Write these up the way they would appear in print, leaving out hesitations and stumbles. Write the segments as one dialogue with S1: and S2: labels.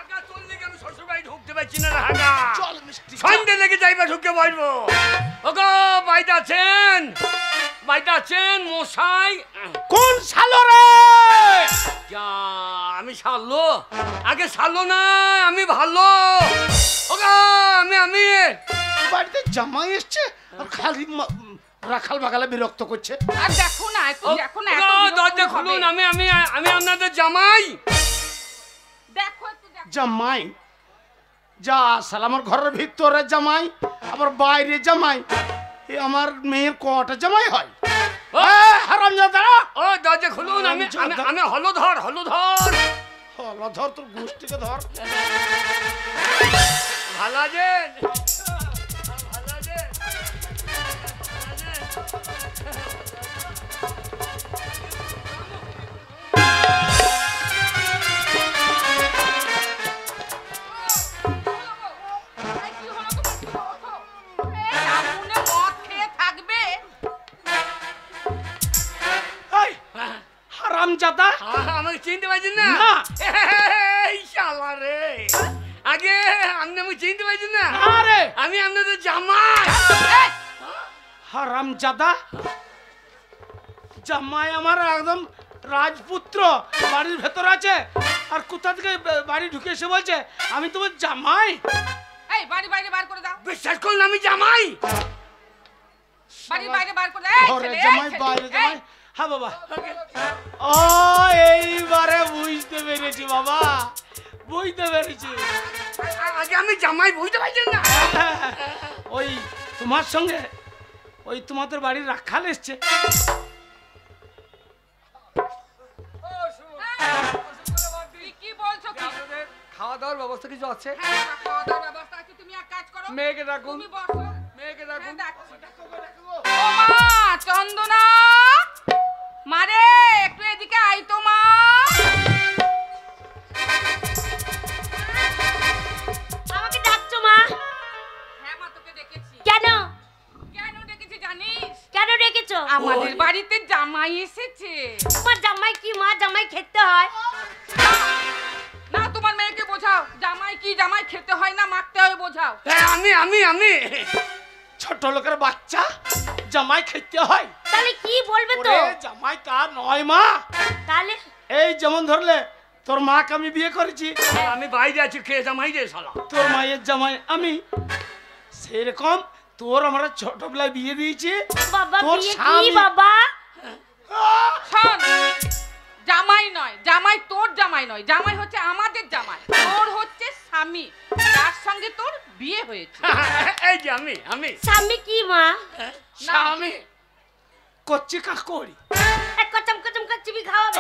S1: আগা চললে কি আমি শ্বশুর বাড়ি ঢুকতে পারছি না রে হাগা? চল মিষ্টি, সন্ধ্যে লেগে যাইবা ঢুকে বসবো। ওগো বাইতে আছেন? বাইতে আছেন মশাই?
S2: কোন শালো রে?
S1: যা আমি শালো? আগে শালো না, আমি ভালো। ওগো আমি
S2: বাড়িতে জামাই এসছে আর খালি রাখাল বাগালে বিরক্ত করছে।
S3: আর দেখো না, দেখো না,
S1: দরজা খুলুন। আমি আপনাদের জামাই।
S3: দেখো একটু দেখো।
S2: জামাই? যা সাল, আমার ঘরের ভিতরে জামাই আবার বাইরে জামাই। এ আমার মেয়ের কটা জামাই হয়? হারামজাদা!
S1: ও দরজা খুলুন। আমি হলধর।
S2: ধর তোর গোষ্ঠীকে ধর।
S1: ভালো আছেন?
S2: হারামজাদা!
S1: আমাকে চিনতে পারছেন না? এই শালা রে, আগে আপনি আমাকে চিনতে পারছেন না?
S2: আরে
S1: আমি আপনাদের জামাই।
S2: হারামজাদা! জামাই আমার একদম রাজপুত্র, বাড়ির ভেতর আছে, আর কোথা থেকে বাড়ি ঢুকে এসে বলছে আমি তোমার জামাই।
S3: এই বাড়ি বাইরে বার করে দাও।
S1: বিশ্বাস করুন আমি জামাই।
S3: বাড়ি বাইরে বার করে দাও।
S2: ঘরে জামাই বাইরে জামাই। হ্যাঁ বাবা, ও এইবারে বুঝতে পেরেছি বাবা, বুঝতে পেরেছি।
S1: আগে আমি জামাই, বুঝতে পারছেন না?
S2: ওই তোমার সঙ্গে ওই তোমাদের বাড়ির রাখাল এসছে।
S3: কি বলছো কি?
S4: খাওয়া দাওয়ার ব্যবস্থা কিছু আছে?
S3: হ্যাঁ, খাওয়া দাওয়ার ব্যবস্থা আছে। তুমি এক কাজ করো,
S4: মেয়েকে ডাকুন।
S3: তুমি বসো।
S4: মেয়েকে ডাকুন।
S3: ও মা চন্দনা, মারে একটু এদিকে আই তো মা।
S5: আমাকে ডাকছো মা?
S3: হ্যাঁ মা, তোকে ডেকেছি।
S5: কেন?
S3: কেন ডেকেছি জানিস?
S5: কেন ডেকেছো?
S3: আমাদের বাড়িতে জামাই এসেছে।
S5: তোমার জামাই কি মা? জামাই খেতে হয়?
S3: না, তোমার মেয়েকে বোঝাও জামাই কি, জামাই খেতে হয় না মাখতে হয়, বোঝাও।
S1: আমি
S2: ছোট লোকের বাচ্চা, জামাই খেতে হয়?
S5: তাহলে কি বলবে তো?
S2: ওরে জামাই তা নয় মা।
S5: তাহলে
S2: এই যেমন ধরলে তোর মাকে আমি বিয়ে করেছি,
S1: আমি বাইরে আছি, খেয়ে জামাই রে শালা।
S2: তোর মায়ের জামাই আমি, সেরকম তোর আমরা ছোটবেলায় বিয়ে দিয়েছি।
S5: বাবা
S2: তোর
S5: বিয়ে কি
S2: স্বামী-
S5: বাবা?
S3: শোন, জামাই নয়, জামাই তোর জামাই নয়, জামাই হচ্ছে আমাদের জামাই। তোর হচ্ছে স্বামী, তার সঙ্গে তোর বিয়ে হয়েছে।
S1: এই যে আমি
S5: স্বামী কি মা?
S1: স্বামী
S2: করছি কাকড়ি।
S5: এক কচম কচম করে চিবি খাওয়াবে?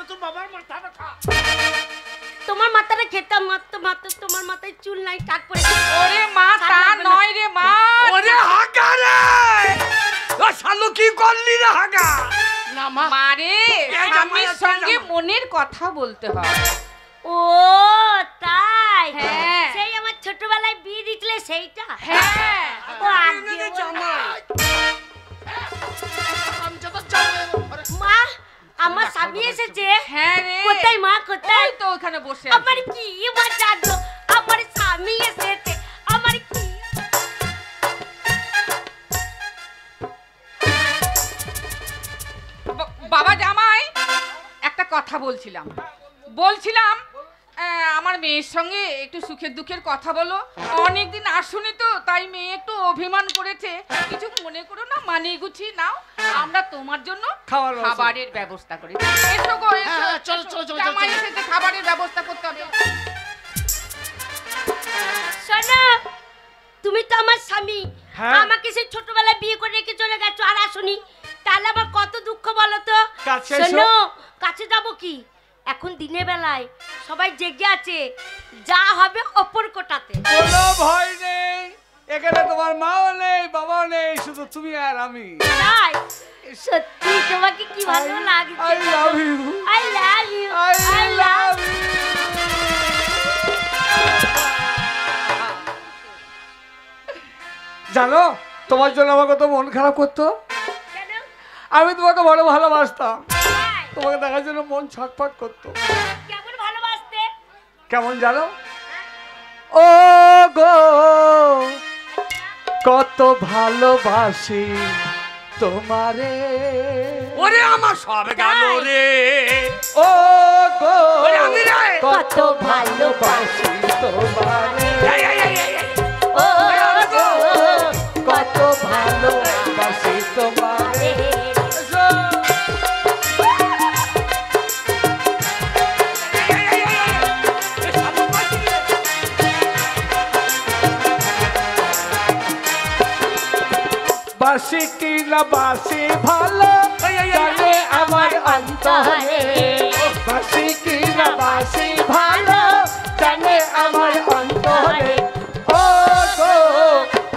S2: তোর বাবার মাথা ব্যথা।
S5: তোমার মাথাটা খেতাম, মাত্র তোমার মাথায় চুল নাই, টাক পড়ে।
S3: ওরে মা, তা নয় রে মা।
S1: ওরে হাগা রে, ও শালু কি করলি রে হাগা?
S2: না মা,
S3: মারে স্বামীর সঙ্গে মনের কথা বলতে হয়।
S5: ও তাই?
S3: হ্যাঁ।
S5: সেই আমার ছোটবেলায় বিয়ে দিছিলে সেইটা?
S3: হ্যাঁ।
S5: ও আগে
S1: জামাই।
S5: মা, আমার স্বামী এসেছে।
S3: হ্যাঁ রে।
S5: কোথায় মা, কোথায়?
S3: ওই তো ওখানে বসে আছে।
S5: আমার কি মজা গো, আমার স্বামী এসেছে, আমার কি।
S3: বাবা জামাই, একটা কথা বলছিলাম আমার মেয়ের সঙ্গে একটু সুখের দুঃখের কথা বলো। অনেকদিন আসুনি তো, তাই মেয়ে একটু অভিমান করেছে। কিছু মনে করো না, মানিয়ে গুছিয়ে নাও, আমরা তোমার জন্য খাবারের ব্যবস্থা করি। এসো গো, এসো।
S2: চলো
S3: জামাই এসেছে, খাবারের ব্যবস্থা করতে হবে।
S5: শোনো, তুমি তো আমার স্বামী,
S2: হ্যাঁ।
S5: আমাকে সেই ছোটবেলায় বিয়ে করে রেখে চলে গেছো আর আসুনি, তাহলে আমার কত দুঃখ বলো তো।
S2: কাছে এসো।
S5: শোনো, কাছে যাবো কি, এখন দিনের বেলায় সবাই জেগে আছে, যা হবে অপর কোটাতে।
S4: কোনো ভয় নেই, এখানে তোমার মাও নেই, বাবাও নেই, শুধু তুমি আর আমি।
S5: তাই? সত্যি তোমাকে কি ভালো লাগছে।
S4: I love you.
S5: I love you.
S4: I love you. জানো, তোমার জন্য আমার কত মন খারাপ করতো।
S5: কেন?
S4: আমি তোমাকে বড় ভালোবাসতাম,
S5: তাই?
S4: তোমাকে দেখার জন্য মন ছটফট করতো।
S5: কেমন ভালোবাসতে?
S4: কেমন জানো? ও গো কত ভালোবাসি তোমারে।
S1: ওরে আমার সব গেল রে।
S4: ও গো
S1: ওরে আমি রে।
S5: কত ভালোবাসি
S4: তোমারে।
S1: এই, এই, এই, এই, এই।
S5: ও গো
S4: কত ভালোবাসি তোমারে। বাসি কি না বাসি ভালো জানে আমার অন্তরে। বাসি কি না বাসি ভালো জানে আমার অন্তরে। ও গো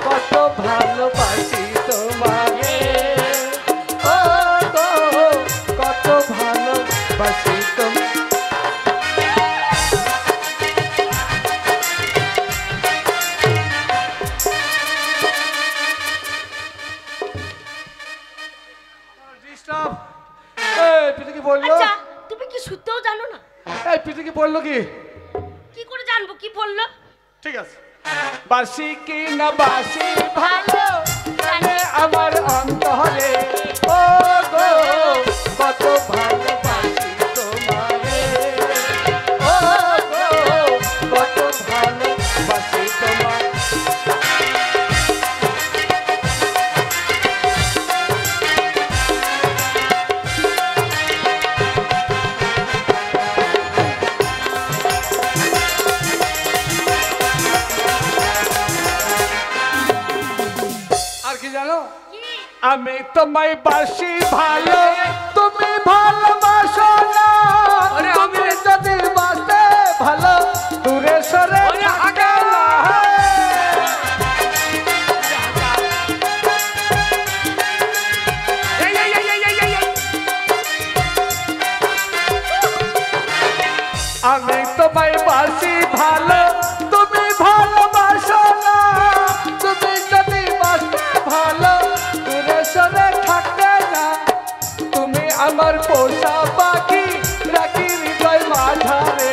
S4: কত ভালোবাসি তোমারে। ও গো কত ভালোবাসি তোমারে। পিঠে বললো?
S5: আচ্ছা তুমি কি শুনতেও জানো না?
S4: এই পিঠে কি বললো?
S5: কি করে জানবো কি বললো?
S4: ঠিক আছে। বাসি কি না বাসি ভালো জানে আমার অন্তরে। ও গো কত ভালোবাসি তোমারে। ও গো কত ভালোবাসি তোমারে। জানো আমি তোমায় বাসি ভালো তুমি ভালোবাসো না। তুমি যদি বাসতে ভালো দূরে সরে থাকো না। আমি তোমায় বাসি ভালো তুমি ভালোবাসো না। তুমি যদি বাসতে ভালো দূরে সরে থাকতে না। তুমি আমার পোষা পাখি রাখি হৃদয় মাঝারে।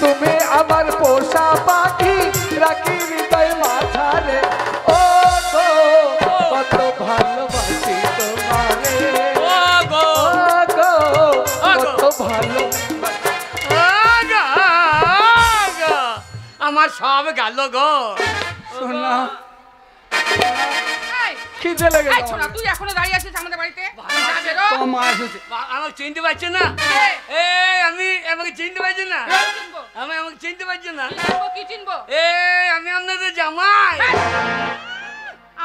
S4: তুমি আমার পোষা পাখি রাখি হৃদয় মাঝারে। ও গো কত ভালোবাসি তোমারে। ও গো কত ভালো
S1: আমার সব গেল গো।
S4: শোনা
S3: এই,
S4: খিদে লেগে
S3: এই ছোড়া, তুই এখনো দাঁড়িয়ে আছিস আমাদের বাড়িতে? যা বেরো।
S4: তোমার মা এসেছে।
S1: আমাকে চিনতে পারছে না?
S3: কে?
S1: এই আমি আমাকে চিনতে পারছি না?
S3: কি চিনবো?
S1: আমাকে চিনতে পারছে না?
S3: কি চিনবো, কি চিনবো?
S1: এই আমি আপনাদের জামাই।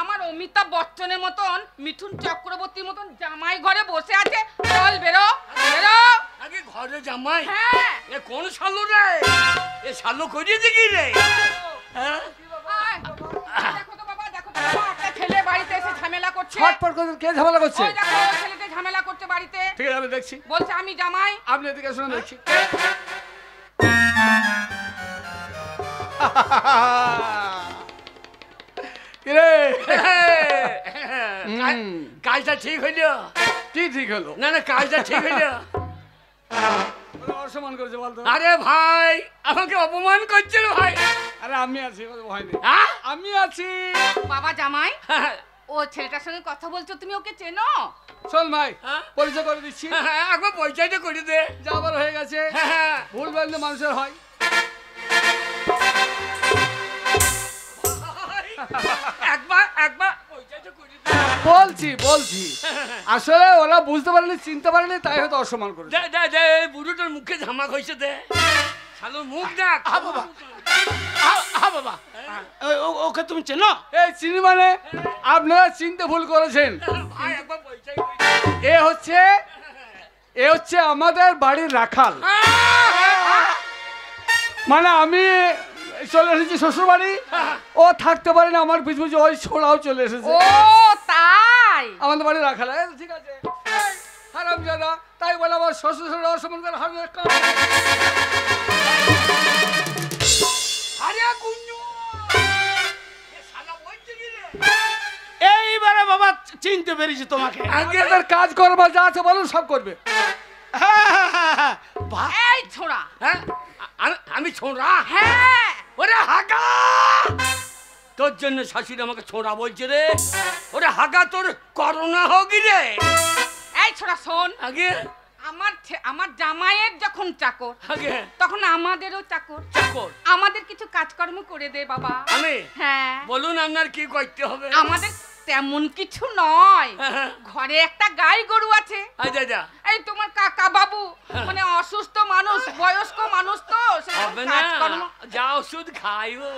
S3: আমার অমিতাভ বচ্চনের মতন মিঠুন চক্রবর্তীর মতন জামাই ঘরে বসে আছে। চল বেরো বেরো।
S1: আগে ঘরে জামাই?
S3: হ্যাঁ
S1: এ কোন শালু রে? এ শালু করিয়েছে কি রে? হ্যাঁ?
S3: আয়, দেখো তো বাবা, দেখো তো বাবা, একটা ছেলে বাড়িতে এসে ঝামেলা করছে।
S4: ছটফট করে কে ঝামেলা করছে?
S3: ওই দেখো, ওই ছেলেটা ঝামেলা করছে বাড়িতে।
S4: ঠিক আছে আমি দেখছি।
S3: বলছে আমি জামাই।
S4: আপনি এদিকে শুনে দেখছি। কিরে
S1: কাজটা ঠিক হইল?
S4: কি ঠিক হলো?
S1: না না কাজটা ঠিক হইল?
S4: অসম্মান করেছে বলতো।
S1: আরে ভাই আমাকে অপমান করছে রে ভাই।
S4: আরে আমি আছি, ভয় নেই।
S1: হ্যাঁ?
S4: আমি আছি।
S3: বাবা জামাই, ও ছেলেটার সঙ্গে কথা বলছো, তুমি ওকে চেনো?
S4: শোন ভাই,
S1: হ্যাঁ?
S4: পরিচয় করে দিচ্ছি।
S1: একবার পরিচয়টা করে দে।
S4: যাবার হয়ে গেছে।
S1: হ্যাঁ।
S4: ভুল বললে মানুষের হয়।
S1: একবার একবার পরিচয়টা করে দে।
S4: বলছি আসলে ওরা বুঝতে পারেনি, চিনতে পারেনি, তাই হয়তো অসম্মান করেছে।
S1: দে দে দে এই বুড়োটার মুখে ধামাক হয়েছে দে। শালোর মুখ দেখ।
S2: বাবা বাবা ওকে তুমি চেনো?
S4: এই চিনি মানে আপনারা চিনতে ভুল করেছেন।
S1: ভাই একবার পরিচয় করে দে।
S4: এ হচ্ছে আমাদের বাড়ির রাখাল। মানে আমি চলে এসেছি শ্বশুর বাড়ি, ও থাকতে পারে না, আমার পিছু পিছু ওই ছোড়াও চলে এসেছে।
S3: ও তাই?
S4: আমাদের বাড়ির রাখাল। ঠিক আছে হারামজাদা, তাই বলে আমার শ্বশুর শ্বশুর অসম্মান করে হারাম।
S1: আরে কুঞ্জু এ শালা বলছে কি রে?
S2: চিনতে পেরেছি তোমাকে।
S1: আগে
S4: এদের কাজ করবার যা আছে বলুন সব করবে।
S2: বাহ,
S3: এই ছোড়া,
S1: হ্যাঁ আমি ছোড়া?
S3: হ্যাঁ
S1: ওরে হাগা, তোর জন্য শাশুড়ি আমাকে ছোড়া বলছে রে। ওরে হাগা, তোর করোনা হোক রে।
S3: এই ছোড়া শোন,
S1: আগে
S3: আমার জামাইয়ের যখন চাকর,
S1: আগে
S3: তখন আমাদেরও চাকর।
S1: চাকর
S3: আমাদের কিছু কাজকর্ম করে দে বাবা।
S1: আমি?
S3: হ্যাঁ,
S1: বলুন আপনার কি করতে হবে?
S3: আমাদের তেমন কিছু নয়,
S1: হ্যাঁ।
S3: ঘরে একটা গাই গরু আছে।
S1: আচ্ছা আচ্ছা,
S3: এই তোমার কাকা বাবু মানে অসুস্থ মানুষ, বয়স্ক মানুষ তো, সে
S1: হবে না,
S3: কাজকর্ম।
S1: যা ওষুধ খাইবো।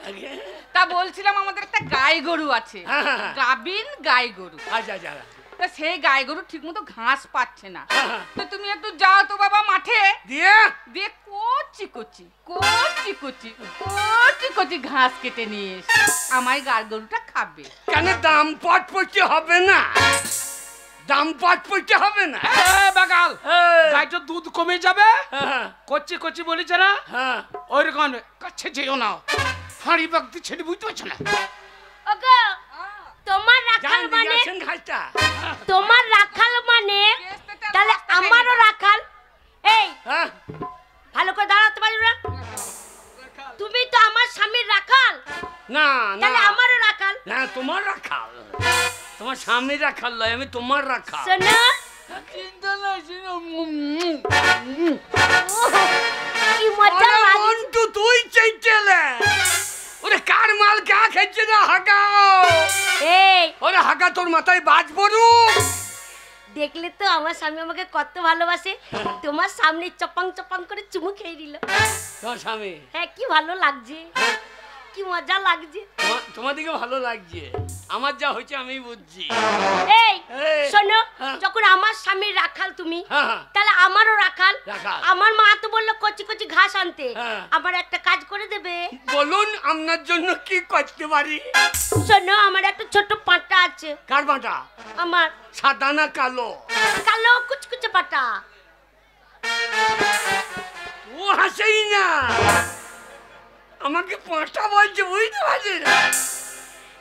S1: আগে
S3: তা বলছিলাম আমাদের একটা গাই গরু আছে,
S1: হ্যাঁ, হ্যাঁ, হ্যাঁ।
S3: গাবিন গাই গরু।
S1: আচ্ছা আচ্ছা,
S3: তা সেই গাই গরু ঠিক মতো ঘাস পাচ্ছে না।
S1: হ্যাঁ, হ্যাঁ।
S3: তো তুমি একটু যাও তো বাবা মাঠে,
S1: দিয়ে
S3: দিয়ে কচি কচি কচি কচি কচি কচি ঘাস কেটে নিয়ে এসে আমায় গাই গরুটা খাবে।
S1: কেন দাম পট পড়তে হবে না? দাম পট পড়তে হবে না?
S2: বাগাল
S1: এই,
S2: গাইটা দুধ কমে যাবে।
S1: হ্যাঁ,
S2: কচি কচি বলেছে না,
S1: হ্যাঁ।
S2: ওই রকম কাছে যেও না, হাঁড়ি বাগদি ছেড়ে বুঝতে পারছো না।
S5: ওগো, তোমার রাখাল
S1: জান
S5: মানে,
S1: দিয়েছেন ঘাসটা।
S5: তোমার রাখাল মানে তাহলে আমারও রাখাল। এই
S1: হ্যাঁ,
S5: ভালো করে দাঁড়াতে পারো না? তুমি তো আমার স্বামীর রাখাল,
S1: না না
S5: তাহলে আমারও রাখাল।
S1: না, তোমার রাখাল, তোমার স্বামী রাখাল নয়, আমি তোমার রাখাল।
S5: শোনো,
S4: চিন্তা নাই,
S5: কি মজা
S1: ওরে
S5: লাগে।
S1: মন্টু, তুই চাইতেলে ওরে কার মাল কা খাইছে না হাগা?
S5: এই
S1: ওরে হাগা, তোর মাথায় বাজ পড়ুক।
S5: দেখলে তো আমার স্বামী আমাকে কত ভালোবাসে, তোমার সামনে চপাং চপাং করে চুমু খেয়ে দিল।
S1: তোর স্বামী,
S5: হ্যাঁ, কি ভালো লাগছে, কি মজা লাগছে।
S1: তোমার দিকে ভালো লাগছে, আমার যা হয়েছে আমি বুঝছি।
S5: এই
S1: এই,
S5: শোনো,
S1: হ্যাঁ।
S5: যখন আমার স্বামীর রাখাল তুমি,
S1: হ্যাঁ, হ্যাঁ।
S5: তাহলে আমারও রাখাল।
S1: রাখাল।
S5: আমার মা তো বললো কচি কচি ঘাস আনতে,
S1: হ্যাঁ।
S5: আমার একটা কাজ করে দেবে।
S1: বলুন আপনার জন্য কি করতে পারি?
S5: শোনো, আমার একটা ছোট পাঁটা আছে।
S1: কার বাটা?
S5: আমার
S1: সাদা না কালো?
S5: কালো কুচকুচে পাটা।
S1: ও হাসেই না, আমাকে পাঁচটা বলছে, বুঝতে পারছি না।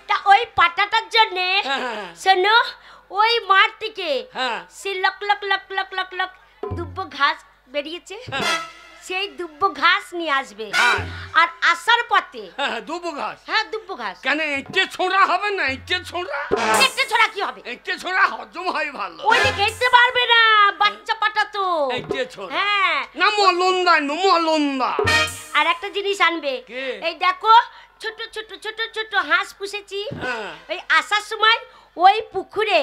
S5: তা ওই পাটাটার জন্যে
S1: হ্যাঁ,
S5: শোনো, ওই মাঠ থেকে
S1: হ্যাঁ,
S5: সে লক লক লক লক লক লক দুব্ব ঘাস বেরিয়েছে,
S1: হ্যাঁ,
S5: সেই দুব্ব ঘাস নিয়ে আসবে।
S1: হ্যাঁ।
S5: আর আসার পথে,
S1: হ্যাঁ, দুবো ঘাস।
S5: হ্যাঁ দুব্ব ঘাস।
S1: কেন ইটে ছোঁড়া হবে না? ইটে ছোঁড়া,
S5: দেখতে ছড়া কি হবে?
S1: ইটে ছোঁড়া হজম হয় ভালো।
S5: ওই যে খেতে পারবে না, বাচ্চা পাটা তো।
S1: ইটে ছোঁড়া
S5: হ্যাঁ,
S1: না, মলন্দা মলন্দা।
S5: আর একটা জিনিস আনবে।
S1: কে?
S5: এই দেখো, ছোট ছোট ছোট ছোট হাঁস পুষেছি।
S1: হ্যাঁ।
S5: ওই আসার সময় ওই পুকুরে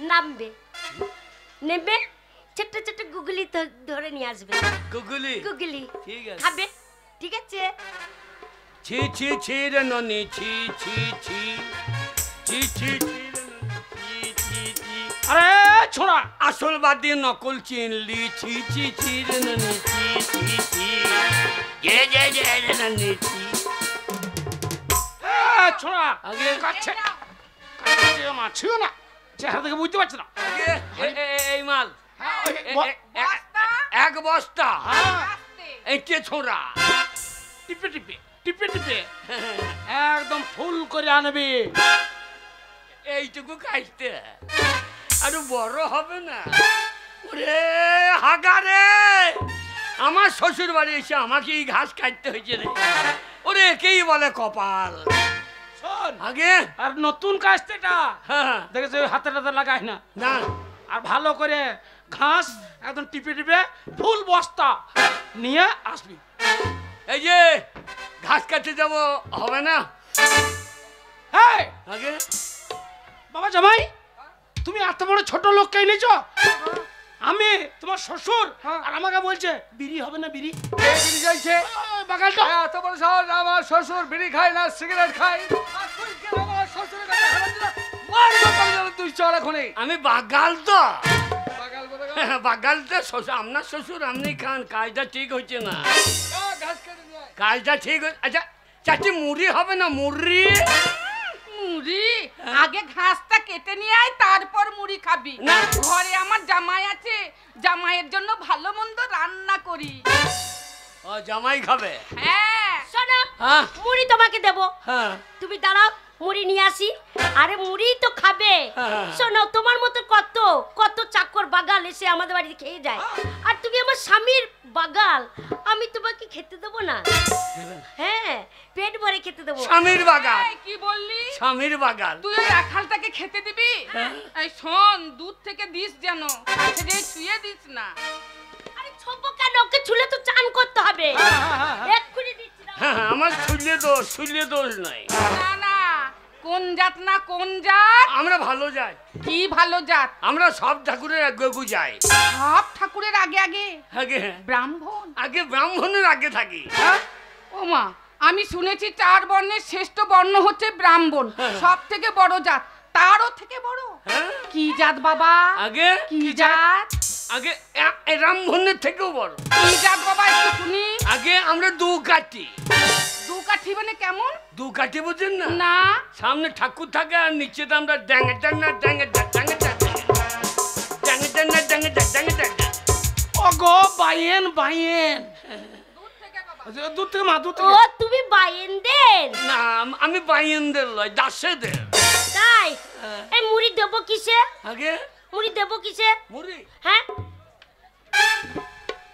S5: নামবে, নেবে ছোট ছোট গুগলি ধরে নিয়ে আসবে।
S1: গুগলি,
S5: গুগলি
S1: ঠিক আছে।
S5: খাবে, ঠিক আছে?
S1: ছি ছি ছি রে ননি, ছি ছি ছি ছি ছি ছি রে ননি, ছি ছি ছি।
S2: আরে ছোড়া,
S1: আসল বাদ দিয়ে নকল চিনলি, ছি ছি ছি রে ননি, ছি ছি ছি জে জে জে রে ননি, ছি।
S2: ছোড়া
S1: আগে
S2: কাছে যেও না, ছিও না, চেহারা দেখে বুঝতে পারছি না।
S1: আগে এই মাল
S3: বস্তা?
S1: এক বস্তা
S3: আস্তে।
S1: এইটে ছোঁড়া।
S2: টিপে টিপে টিপে টিপে একদম ফুল করে আনবি।
S1: এইটুকু কাটতে আরো বড় হবে না? ওরে হাগা রে, আমার শ্বশুর বাড়ি এসে আমাকে এই ঘাস কাটতে হয়েছে রে। ওরে একেই বলে কপাল।
S2: শোন,
S1: আগে
S2: আর নতুন কাস্তেটা
S1: হ্যাঁ,
S2: দেখেছো, হাতে টাতে লাগাই না।
S1: না
S2: আর ভালো করে ঘাস একদম টিপে টিপে ফুল বস্তা নিয়ে আসবি।
S1: এই যে ঘাস কাটতে যাব, হবে না?
S2: হ্যাঁ
S1: আগে
S2: বাবা জামাই, তুমি এত বড় ছোট লোককে এনেছ? আমি তোমার শ্বশুর, আর আমাকে বলছে বিড়ি হবে না, বিড়ি
S4: বিড়ি চাইছে।
S2: বাগালটা
S4: এত বড় সাহস, আমার শ্বশুর বিড়ি খায় না, সিগারেট খায়। আর তুই কেন আমার শ্বশুরের কাছে হারাম দিলা? মারবো তোকে, তুই চল এখনই।
S1: আমি বাগাল তো,
S4: পাগল বলে
S1: বাগাল তো শ্বশুর, আপনার শ্বশুর আপনি খান, কাজটা ঠিক হচ্ছে না।
S4: ঘাস কেটে নিয়ে আয়।
S1: কাজটা ঠিক হচ্ছে। আচ্ছা চাচি, মুড়ি হবে না? মুড়ি
S3: মুড়ি আগে ঘাসটা কেটে নিয়ে আয়, তারপর মুড়ি খাবি।
S1: না।
S3: ঘরে আমার জামাই আছে, জামাইয়ের জন্য ভালো মন্দ রান্না করি।
S1: ও জামাই খাবে?
S3: হ্যাঁ,
S5: শোনো,
S1: হ্যাঁ
S5: মুড়ি তোমাকে দেবো,
S1: হ্যাঁ
S5: তুমি দাঁড়াও, মুড়ি নিয়ে আসি। আরে মুড়ি তো খাবে।
S1: হ্যাঁ।
S5: শোনো, তোমার মতো কত কত চাকর বাগাল এসে আমাদের বাড়িতে খেয়ে যায়, আর তুমি আমার স্বামীর বাগাল, আমি তোমাকে খেতে দেবো না? হ্যাঁ, পেট ভরে খেতে দেবো।
S1: স্বামীর বাগান।
S3: এই, কি বললি?
S1: স্বামীর বাগান।
S3: তুই ওই রাখালটাকে খেতে দিবি? এই শোন, দুধ থেকে দিস যেন, যে শুয়ে দিস না।
S5: আরে ছোপো কেন? ওকে ছুলে তো চান করতে হবে। এক্ষুনি দিচ্ছি না।
S1: হ্যাঁ, আমার শুলে দোষ নাই।
S3: না না, কোন জাত না কোন জাত?
S1: আমরা ভালো যাই,
S3: কি ভালো জাত?
S1: আমরা সব ঠাকুরের আগে যাই।
S3: সব ঠাকুরের আগে আগে
S1: আগে
S3: ব্রাহ্মণ?
S1: আগে ব্রাহ্মণের আগে থাকি।
S3: ও মা, আমি শুনেছি 4 বর্ণের শ্রেষ্ঠ বর্ণ হচ্ছে ব্রাহ্মণ, সব থেকে বড় জাত, তারও থেকে বড়।
S1: হ্যাঁ?
S3: কি জাত বাবা?
S1: আগে
S3: কি জাত?
S1: আগে ব্রাহ্মণের থেকেও বড়।
S3: কি জাত বাবা, একটু শুনি।
S1: আগে আমরা দু কাটি।
S3: দু কাঠি মানে কেমন?
S1: দু কাটি বুঝেন না?
S3: না।
S1: সামনে ঠাকুর থাকে আর নিচে তো আমরা ড্যাঙে ডাঙা ড্যাঙে ড্যাঙে ড্যাঙে ডাঙা ড্যাঙে ড্যাঙে।
S2: ওগো বাইয়েন বাইয়েন।
S3: দূর থেকে বাবা।
S2: দুধ থেকে মা, দুধ
S5: ও
S2: থেকে।
S5: তুমি বাইয়েন দেন?
S1: না, আমি বাইয়েনদের লয়, দাসেদের।
S5: তাই? এই মুড়ি দেবো কিসে?
S1: আগে
S5: মুড়ি দেবো কিসে?
S1: মুড়ি।
S5: হ্যাঁ,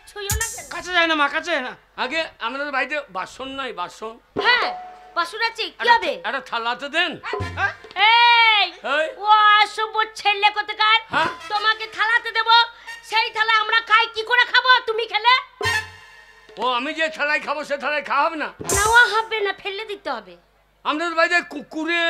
S5: ছুঁয়ো না কেন?
S2: কাছে যায় না মা, কাছে যায় না।
S1: আগে আমাদের বাড়িতে বাসন নাই, বাসন।
S5: হ্যাঁ, বাসন আছে, কি হবে?
S1: একটা থালাতে দেন।
S5: এই
S1: এই।
S5: ও অসভ্য ছেলে কোথাকার,
S1: হ্যাঁ?
S5: তোমাকে থালাতে দেব, সেই থালা আমরা খাই, কি করে খাবো তুমি খেলে?
S1: ও, আমি যে থালায় খাবো সে থালায় খাওয়া হবে না?
S5: নেওয়া হবে না, ফেলে দিতে হবে।
S1: আমাদের বাড়িতে কুকুরে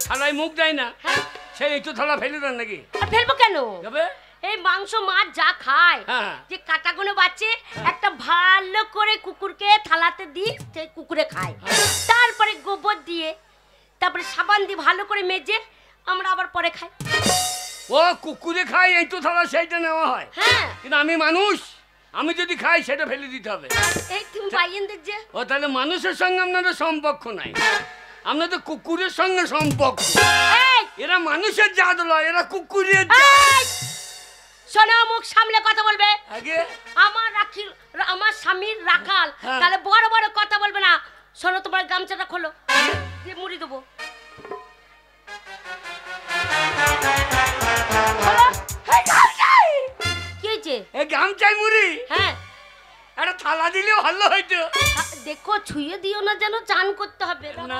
S1: থালায় মুখ দেয় না,
S5: হ্যাঁ,
S1: সেই একটু থালা ফেলে দেন নাকি?
S5: আর ফেলবো কেন?
S1: যাবে?
S5: এই মাংস মাছ যা খায়,
S1: হ্যাঁ।
S5: যে কাটাগুলো বাঁচে, একটা ভালো করে কুকুরকে থালাতে দিই, সেই কুকুরে খায়। তারপরে গোবর দিয়ে, তারপরে সাবান দিয়ে ভালো করে মেজে আমরা আবার পরে খাই।
S1: ও, কুকুরে খায় এই তো থালা, সেইটা নেওয়া হয়।
S5: হ্যাঁ,
S1: কিন্তু আমি মানুষ, আমি যদি খাই সেটা ফেলে দিতে হবে।
S5: এই তুমি বাইয়েনদের যে।
S1: ও, তাহলে মানুষের সঙ্গে আপনাদের সম্পর্ক নাই, আপনাদের কুকুরের সঙ্গে সম্পর্ক।
S5: এই,
S1: এরা মানুষের জাত লয়, এরা কুকুরের জাত।
S5: এই, শোনো, মুখ সামলে কথা বলবে।
S1: আগে
S5: আমার স্বামীর রাখাল,
S1: হ্যাঁ।
S5: তাহলে বড় বড় কথা বলবে না। শোনো, তোমার গামছাটা খোলো, দিয়ে মুড়ি দেবো। খোলো। এই গামছাই! কি হয়েছে?
S1: এই গামছাই মুড়ি
S5: হ্যাঁ,
S1: একটা থালা দিলেও ভালো হইতো।
S5: দেখো, ছুঁয়ে দিও না যেন, চান করতে হবে।
S1: না না,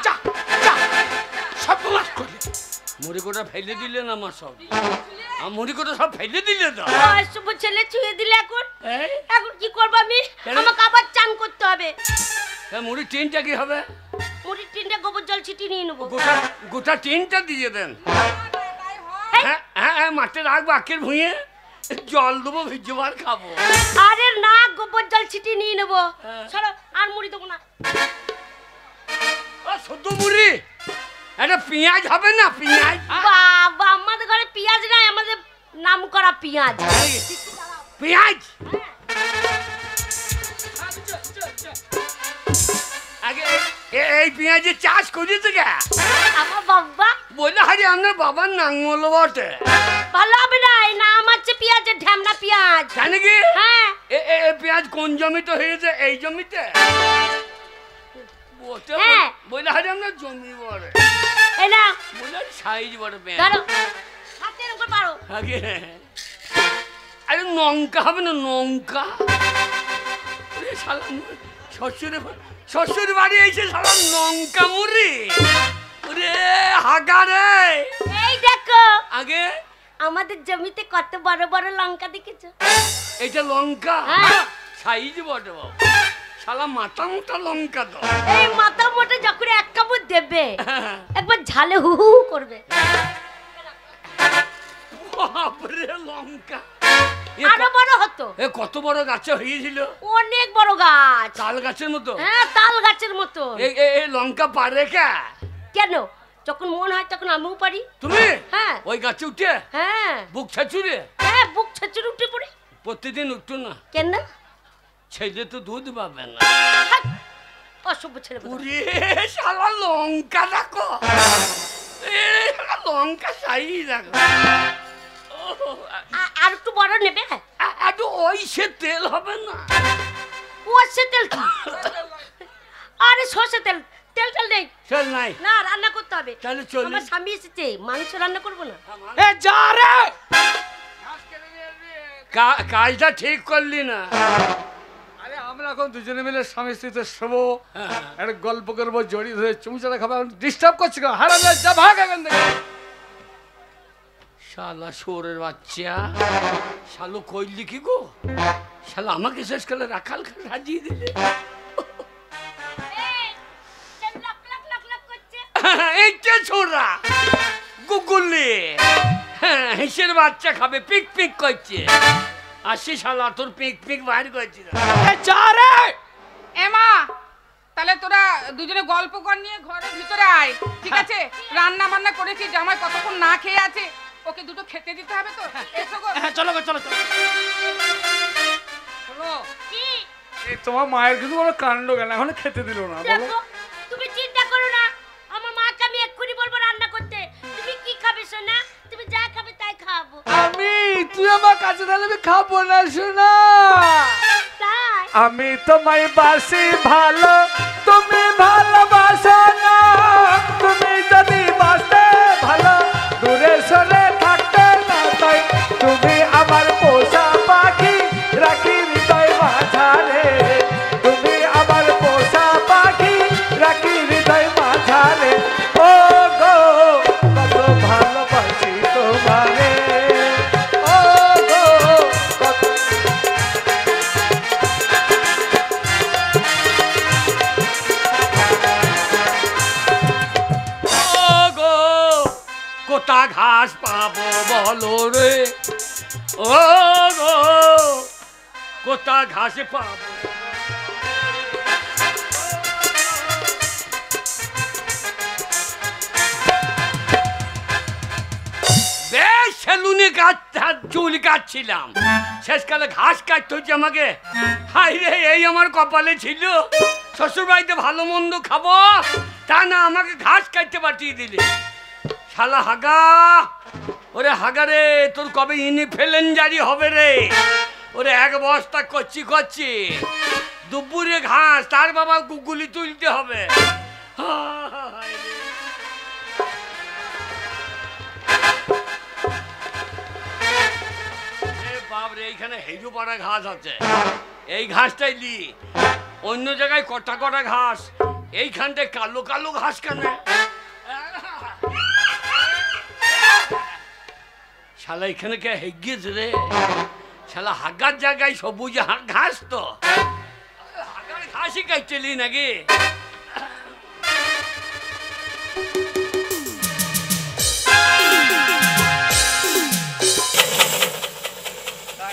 S2: যা যা, সব নাশ করলে।
S1: মুড়ি কোটা ফেলে দিলে না আমার সব, আমার মুড়ি কোটা সব ফেলে দিলে তো।
S5: অশুভ ছেলে ছুঁয়ে দিলে, এখন
S1: এই,
S5: এখন কি করবো আমি?
S1: কেন?
S5: আমাকে আবার চান করতে হবে।
S1: তা মুড়ি টিনটা কি হবে?
S5: মুড়ির টিনটা গোবর জল ছিটিয়ে নিয়ে নেবো।
S1: গোটা গোটা টিনটা দিয়ে দেন। হ্যাঁ হ্যাঁ হ্যাঁ, মাঠে রাখবো আখের ভুঁয়ে, জল দেবো, ভিজবার খাবো।
S5: আরে না, গোবর জল ছিটিয়ে নিয়ে নেবো।
S1: হ্যাঁ।
S5: চলো, আর মুড়ি দেবো না।
S1: ও, শুধু মুড়ি, একটা পেঁয়াজ হবে না? পেঁয়াজ।
S5: বাবা, আমাদের ঘরে পেঁয়াজ নাই, আমাদের নাম করা পেঁয়াজ।
S1: পেঁয়াজ আগে এই পেঁয়াজের চাষ করেছে কে?
S5: আমার বাবা।
S1: বলে হারি আপনার বাবার নাঙ্গল বটে।
S5: ভালো হবে না, এই নাম হচ্ছে পেঁয়াজের ঢ্যামনা পেঁয়াজ।
S1: জানে কি?
S5: হ্যাঁ,
S1: পেঁয়াজ কোন জমিতে হয়েছে? এই জমিতে।
S5: হ্যাঁ।
S1: বলে হারি আপনার জমি বড়,
S5: এই না,
S1: বলে সাইজ বড় পেঁয়াজ।
S5: ধরো, হাতের উপর পারো।
S1: আগে আরে লঙ্কা হবে না? লঙ্কা। ওরে শালা, শ্বশুর বাড়ি এসে শালা লঙ্কা মুড়ি, ওরে হাগা রে।
S5: এই দেখো,
S1: আগে
S5: আমাদের জমিতে কত বড় বড় লঙ্কা দেখেছো?
S1: এটা লঙ্কা,
S5: হ্যাঁ।
S1: সাইজ বড় বাবা, শালা মাথা মোটা লঙ্কা তো।
S5: এই মাথা মোটা যখন এক কাপড় দেবে, একবার ঝালে হু হু করবে।
S1: বাপরে লঙ্কা,
S5: আরো বড় হতো।
S1: এ কত বড় গাছে হয়েছিল,
S5: অনেক বড় গাছ।
S1: তাল গাছের মতো।
S5: হ্যাঁ, তাল গাছের মতো।
S1: এই লঙ্কা পারে কে?
S5: কেন? যখন মন হয় তখন আমিও পারি।
S1: তুমি?
S5: হ্যাঁ।
S1: ওই গাছে উঠে
S5: হ্যাঁ,
S1: বুক ছাচুরে?
S5: হ্যাঁ, বুক ছাচুর উঠে পড়ে।
S1: প্রতিদিন উঠতো না?
S5: কেন?
S1: ছেলে তো দুধ পাবে না।
S5: অসভ্য ছেলে কোথাকার।
S1: ওরে শালা লঙ্কা দেখো, লঙ্কা চাই দেখো
S5: আর একটু বড় নেবে?
S1: একটু ওই সে তেল হবে না?
S5: সর্ষে তেল কি? আরে সর্ষে তেল, তেলটা নেই।
S1: চল নাই
S5: না, রান্না করতে হবে।
S1: তাহলে চল।
S5: আমার স্বামী এসেছে, মাংস রান্না করবো না?
S4: এ যা রে,
S1: কাজটা ঠিক করলি না।
S4: আরে আমরা এখন দুজনে মিলে স্বামী স্ত্রীতে শোবো, একটা গল্প করবো, জড়িয়ে ধরে চুমচাটা খাবো, ডিস্টার্ব করছি কেন? হারাম যা, ভাগ এখান থেকে।
S1: শালা শোরের বাচ্চা, শালো কইলি কি গো? শালা আমাকে শেষ কালে রাখাল সাজিয়ে দিলে। এইটা ছোড়া গুগুলি হিসের বাচ্চা খাবে, পিক পিক করছে। আসি শালা তোর পিক পিক বাইর করছি।
S4: যা রে।
S3: এমা, তাহলে তোরা দুজনে গল্প কর নিয়ে ঘরের ভিতরে আয়, ঠিক আছে? রান্না বান্না করেছি, জামাই কতক্ষণ না খেয়ে আছে, ওকে দুটো খেতে দিতে হবে তো। এসো গো।
S2: চলো গো, চলো চলো।
S4: শোনো,
S5: কি?
S4: এই তোমার মায়ের কিন্তু কোনো কাণ্ড কেন এখনো খেতে দিল না? বলো।
S5: দেখো, তুমি চিন্তা করো না, আমার মাকে আমি এক্ষুনি বলবো রান্না করতে। তুমি কি খাবে সোনা? তুমি যা খাবে তাই খাবো।
S4: তুই আমার কাছে তাহলে আমি খাবো না শোনা।
S5: তাই
S4: আমি তোমায় বাসি ভালো, তুমি ভালোবাসো না। তুমি যদি বাসতে ভালো, দূরে সরে থাকতে না তাই। তুমি আমার পোষা পাখি, রাখি হৃদয় মাঝারে। তুমি আমার পোষা পাখি, রাখি হৃদয় মাঝারে। ও গো কত ভালোবাসি তোমারে। ও গো কত
S1: কোথা ঘাস পাবো বলো রে? ও গো কোথা ঘাস পাবো? বেশ সেলুনে চুল কাটছিলাম, শেষকালে ঘাস কাটতে হচ্ছে আমাকে। হাই রে, এই আমার কপালে ছিল। শ্বশুর বাড়িতে ভালো মন্দ খাবো, তা না আমাকে ঘাস কাটতে পাঠিয়ে দিলে। শালা হাগা, ওরে হাগা রে, তোর কবে ইনফ্লুয়েঞ্জা জারি হবে রে? ওরে এক বস্তা করছি দুপুরে ঘাস, তার বাবা গুগুলি তুলতে হবে। হায় রে। বাবরে, এইখানে হেজু পাড়া ঘাস আছে, এই ঘাসটাই লি। অন্য জায়গায় কটা কটা ঘাস, এইখানটায় কালো কালো ঘাস কেন? শালা এখানে কে হেগিয়েছে রে? শালা হাগার জায়গায় সবুজ ঘাস, তো হাগার ঘাসই কাটছিলি নাকি?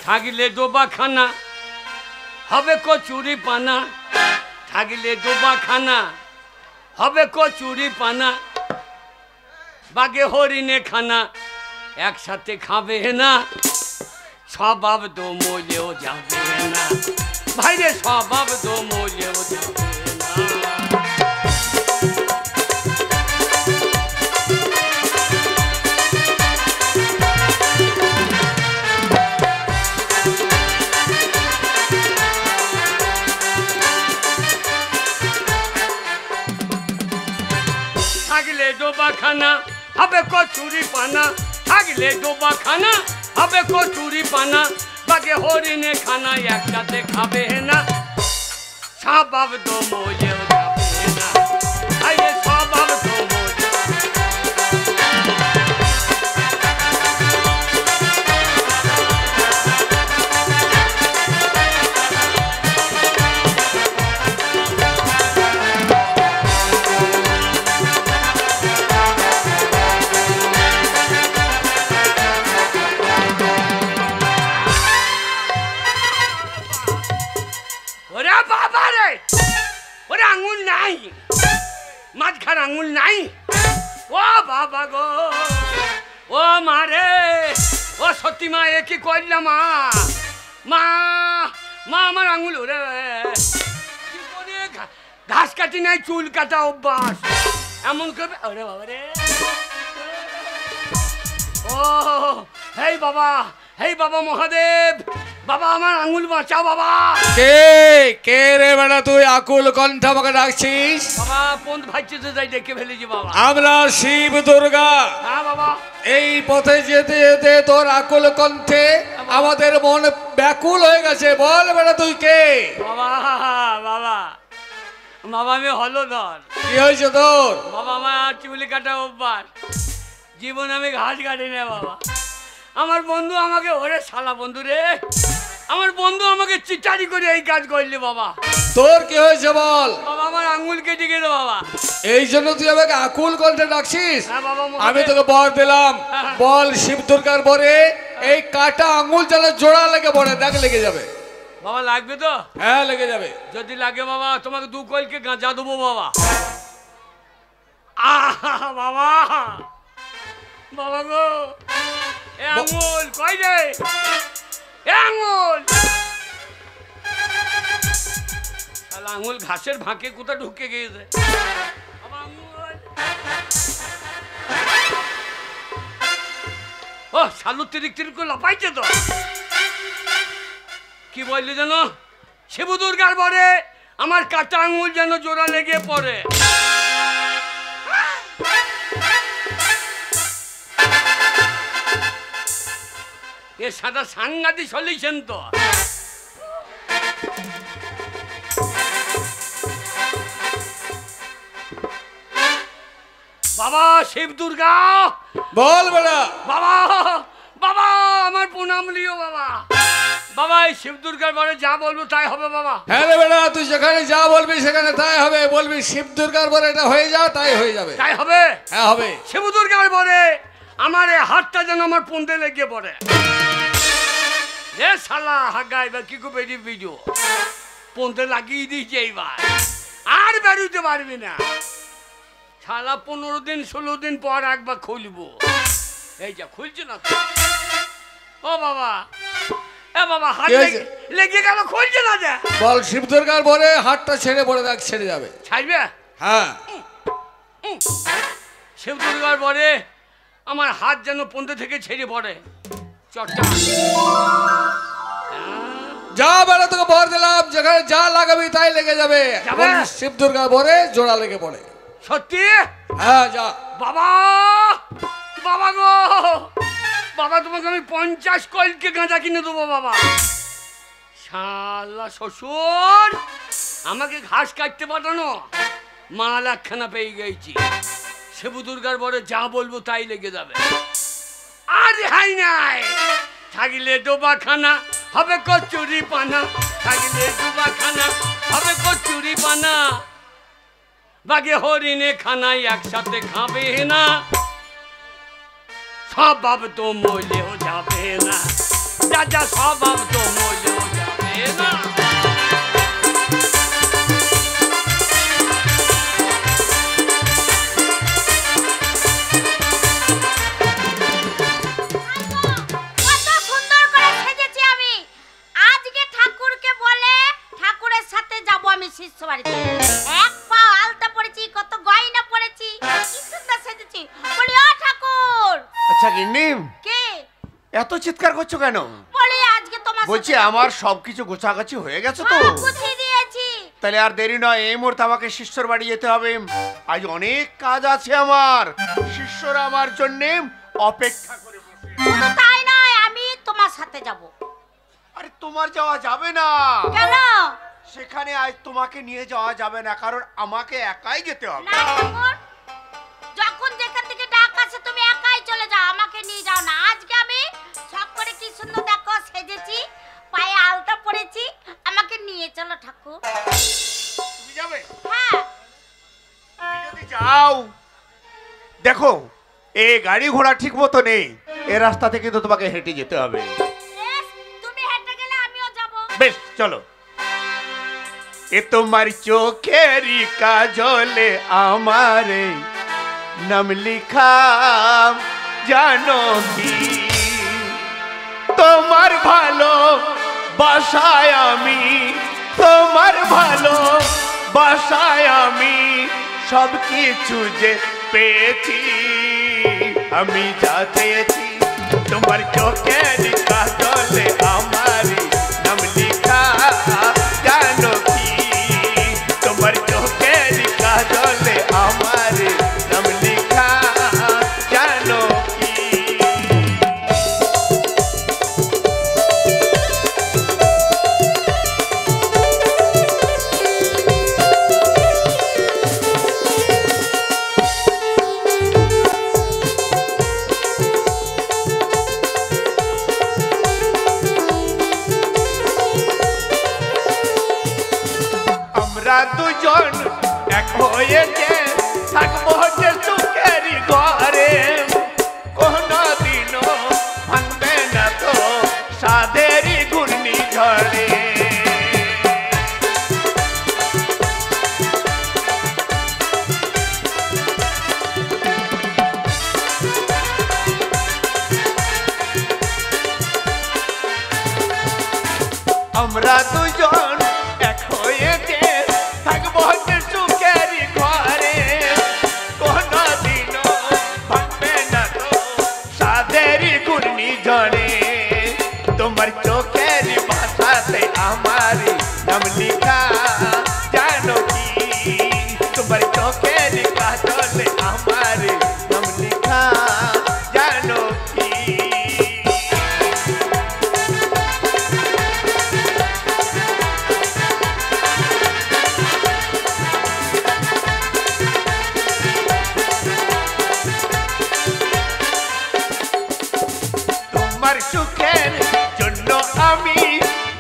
S1: থাকিলে ডোবা খানা হবে কচুরি পানা, থাকিলে ডোবা খানা হবে কচুরি পানা। বাগে হরিণে খানা একসাথে খাবে না, স্বভাব তো মলেও যাবে না। ভাইরে স্বভাব তো মলেও যাবে না। থাকলে ডোবা খানা হবে কচুরি পানা, থাকলে ডোবা খানা হবে কচুরি পানা। বাগে হরিণে খানা একসাথে খাবে না, স্বভাব তো মলেও যাবে না। আরে স্বভাব তো আঙুল নাই, মাঝখান আঙুল নাই। ও বাবা গো, ও মারে, ও সত্যি মা, এ কি করলাম মা? মা মা আমার আঙুল, ওরে কি করে ঘাস কাটি নাই, চুল কাটা অভ্যাস এমন করবে? ওরে বাবা রে, ও হেই বাবা, হেই বাবা মহাদেব, বাবা আমার আঙুল বাঁচাও বাবা।
S4: কে কে রে বেটা তুই আকুল কণ্ঠ আমাকে ডাকছিস?
S1: বাবা পন্থ ভাইতে যাই ডেকে ফেলেছি বাবা।
S4: আমরা শিব দুর্গা।
S1: হ্যাঁ বাবা।
S4: এই পথে যেতে যেতে তোর আকুল কণ্ঠে আমাদের মন ব্যাকুল হয়ে গেছে। বল বেটা তুই কে?
S1: বাবা বাবা বাবা আমি হলধর।
S4: কি হয়েছে তোর?
S1: বাবা আমার চুলি কাটা অভ্যাস, জীবন আমি ঘাস কাটি না বাবা। আমার বন্ধু আমাকে, ওরে শালা বন্ধু রে, আমার বন্ধু আমাকে চিটারি করে এই কাজ করলি বাবা।
S4: তোর কি হয়েছে বল?
S1: বাবা আমার আঙ্গুল কেটে গেল বাবা।
S4: এই জন্য তুই আমাকে আকুল কণ্ঠে ডাকছিস?
S1: হ্যাঁ বাবা।
S4: আমি তোকে বর দিলাম, বল শিব দুর্গার বরে এই কাটা আঙ্গুল যেন জোড়া লেগে পড়ে, দেখ লেগে যাবে।
S1: বাবা লাগবে তো?
S4: হ্যাঁ লেগে যাবে।
S1: যদি লাগে বাবা তোমাকে 2 কলকে গাঁজা দেবো বাবা। বাবা বাবা গো, এ আঙ্গুল কই রে? এ আঙ্গুল, শালা আঙ্গুল ঘাসের ভাঁকে কোথা ঢুকে গিয়েছে বাবা। আঙ্গুল ও শালু তিরিক তিরিক করে লাপাইছে তো। কি বললি যেন? শিব দুর্গার বরে আমার কাটা আঙুল যেন জোড়া লেগে পড়ে। এ সাদা সাংঘাতিক সলিউশন তো। বাবা শিব দুর্গা,
S4: বল বেটা।
S1: বাবা বাবা আমার প্রণাম লিও বাবা। বাবা এই শিব দুর্গার বরে যা বলবো তাই হবে বাবা।
S4: হ্যাঁ রে বেটা, তুই যেখানে যা বলবি সেখানে তাই হবে। বলবি শিব দুর্গার বরে এটা হয়ে যা, তাই হয়ে যাবে।
S1: তাই হবে?
S4: হ্যাঁ হবে।
S1: শিব দুর্গার বরে আমার এই হাতটা যেন আমার পন্দে লেগে পড়ে। এ শালা হাগা এবার কি করে বেরিয়ে ভিডিও পন্দে লাগিয়ে দিয়েছে এইবার, আর বেরোতে পারবি না শালা। 15 দিন 16 দিন পর একবার খুলবো। এই যা খুলছে না তো। ও বাবা, এ বাবা হাত লেগে গেল, খুলছে না যে।
S4: বল শিব দুর্গার বরে হাতটা ছেড়ে পড়ে, দেখ ছেড়ে যাবে।
S1: ছাড়বে?
S4: হ্যাঁ।
S1: শিব দুর্গার বরে আমার হাত যেন পন্দে থেকে ছেড়ে পড়ে। চটটা
S4: যা বেটা, তোকে বর দিলাম, যেখানে যা লাগাবি তাই লেগে যাবে।
S1: যাবে?
S4: শিব দুর্গার বরে জোড়া লেগে পড়ে।
S1: সত্যি?
S4: হ্যাঁ যা।
S1: বাবা বাবা গো, বাবা তোমাকে আমি 50 কলকে গাঁজা কিনে দেবো বাবা। শালা শ্বশুর আমাকে ঘাস কাটতে পাঠানো, মাল একখানা পেয়ে গেছি। শিব দুর্গার বরে যা বলবো তাই লেগে যাবে। আর হাই নাই, থাকলে ডোবাখানা হবে কচুরি পানা, থাকলে ডোবাখানা হবে কচুরি পানা। বাগে হরিণে খানাই একসাথে খাবে না, স্বভাব তো মলেও যাবে না, রাজা স্বভাব তো মলেও যাবে না।
S5: কত সুন্দর করে সেজেছি আমি। আজকে ঠাকুরকে বলে ঠাকুরের সাথে যাব আমি শিষ্য বাড়িতে। এক পা আলতা পড়েছি, কত গয়না পড়েছি, কি সুন্দর সেজেছি। বলি ও ঠাকুর।
S2: আচ্ছা গিন্নিম,
S5: কে
S2: এত চিৎকার করছো কেন?
S5: বলি আজকে তোমার
S2: বলছি আমার সবকিছু গোছাগাছি হয়ে গেছে তো।
S5: গুছিয়ে দিয়েছি।
S2: তাহলে আর দেরি নয়, এই মুহূর্তে আমাকে শিষ্যর বাড়ি যেতে হবে। আজ অনেক কাজ আছে আমার, শিষ্যরা আমার জন্য অপেক্ষা করে বসে।
S5: শুধু তাই নয়, আমি তোমার সাথে যাব।
S2: আরে তোমার যাওয়া যাবে না।
S5: কেন?
S2: সেখানে আজ তোমাকে নিয়ে যাওয়া যাবে না, কারণ আমাকে একাই যেতে হবে।
S5: না ঠাকুর, যখন যেখান থেকে ডাক আসে তুমি একাই চলে যাও, আমাকে নিয়ে যাও না। আজকে আমি সব করে কি সুন্দর দেখো সেজেছি, পায়ে আলতা পরেছি, আমাকে নিয়ে চলো ঠাকুর।
S2: তুমি যাবে?
S5: হ্যাঁ।
S2: তুমি যদি যাও, দেখো এই গাড়ি ঘোড়া ঠিক মতো নেই, এই রাস্তা থেকে তো তোমাকে হেঁটে যেতে হবে।
S5: বেশ, তুমি হেঁটে গেলে আমিও যাব।
S2: বেশ চলো। এ তোমার চোখেরই কাজলে আমারে নাম লিখা জানো কি, তোমার ভালো বাসায় আমি, তোমার ভালো বাসায় আমি সব কিছু যে পেয়েছি, আমি যা চেয়েছি
S6: তোমার চোখের কাজলে আমার নাম লিখা জানো কি তোমার চোখের কাজলে আমার নাম লিখা জানো কি আমরা দুজন এক হয়ে যে থাকবো যে সুখের ঘরে কোনদিনও ভাঙবে না তো সাদের ঘূর্ণিঝড়ে আমরা দুজন এক হয়ে যে থাকবো যে সুখের ঘরে কোনদিনও ভাঙবে না তো সাদের ঘূর্ণিঝড়ে তোমার চোখের ভাষাতে আমার নাম লিখা জানো কি তোমার চোখের কাজলে আমার নাম লিখা জানো কি তোমার সুখের জন্য আমি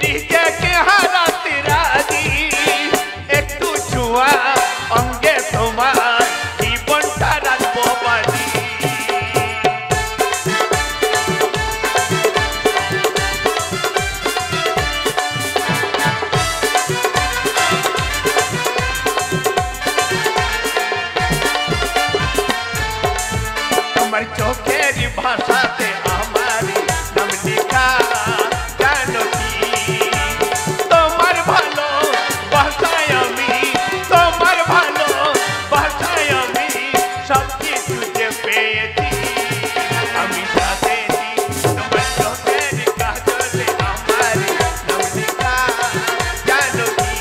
S6: নিজেকে হারাতে রাজি একটু ছোঁয়া অঙ্গে তোমার জীবনটা রাখবো বাজি তোমার চোখের ভাষাতে আমার নাম লিখা জানো কি তোমার ভালো ভাষায় আমি তোমার ভালো ভাষায় আমি সব কিছু যে পেয়েছি আমি জানেছি তোমার চোখের কাজলে আমার নাম লিখা জানো কি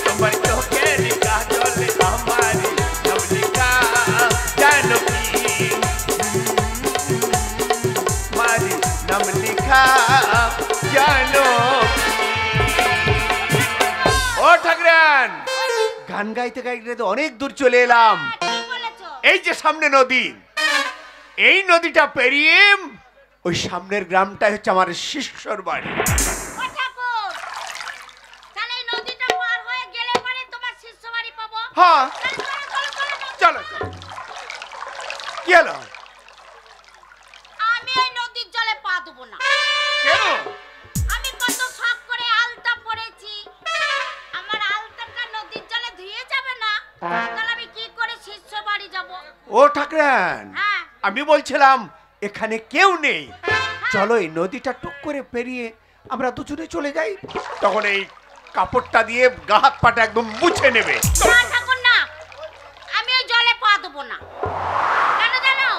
S6: তোমার চোখের কাজলে আমার নাম লিখা জানো কি মারি নাম লিখা জানো ও ঠাকুরান গান গাইতে গাইতে তো অনেক দূর চলে এলাম
S5: ঠিক বলেছো।
S6: এই যে সামনে নদী এই নদীটা পেরিয়ে ওই সামনের গ্রামটাই হচ্ছে আমার শিষ্যর বাড়ি
S5: ও ঠাকুর, তাহলে এই নদীটা পার হয়ে গেলে পরে তোমার শিষ্য বাড়ি পাবো।
S6: হ্যাঁ
S5: চলো, চলো, চলো, চলো।
S6: চলো কি হলো
S5: আমি এই নদীর জলে পা দেবো না।
S6: কেন
S5: আমি কত শখ করে আলতা পরেছি, আমার আলতাটা নদীর জলে ধুয়ে যাবে না, তাহলে আমি কি করে শিষ্য বাড়ি যাব?
S6: ও ঠাকুরান
S5: হ্যাঁ,
S6: আমি বলছিলাম এখানে কেউ নেই চলো এই নদীটা টুক করে পেরিয়ে আমরা দুজনে চলে যাই তখন এই কাপড়টা দিয়ে গা হাত পাটা একদম মুছে নেবে
S5: না ঠাকুর না, আমি ওই জলে পা দেবো না। কেন জানো?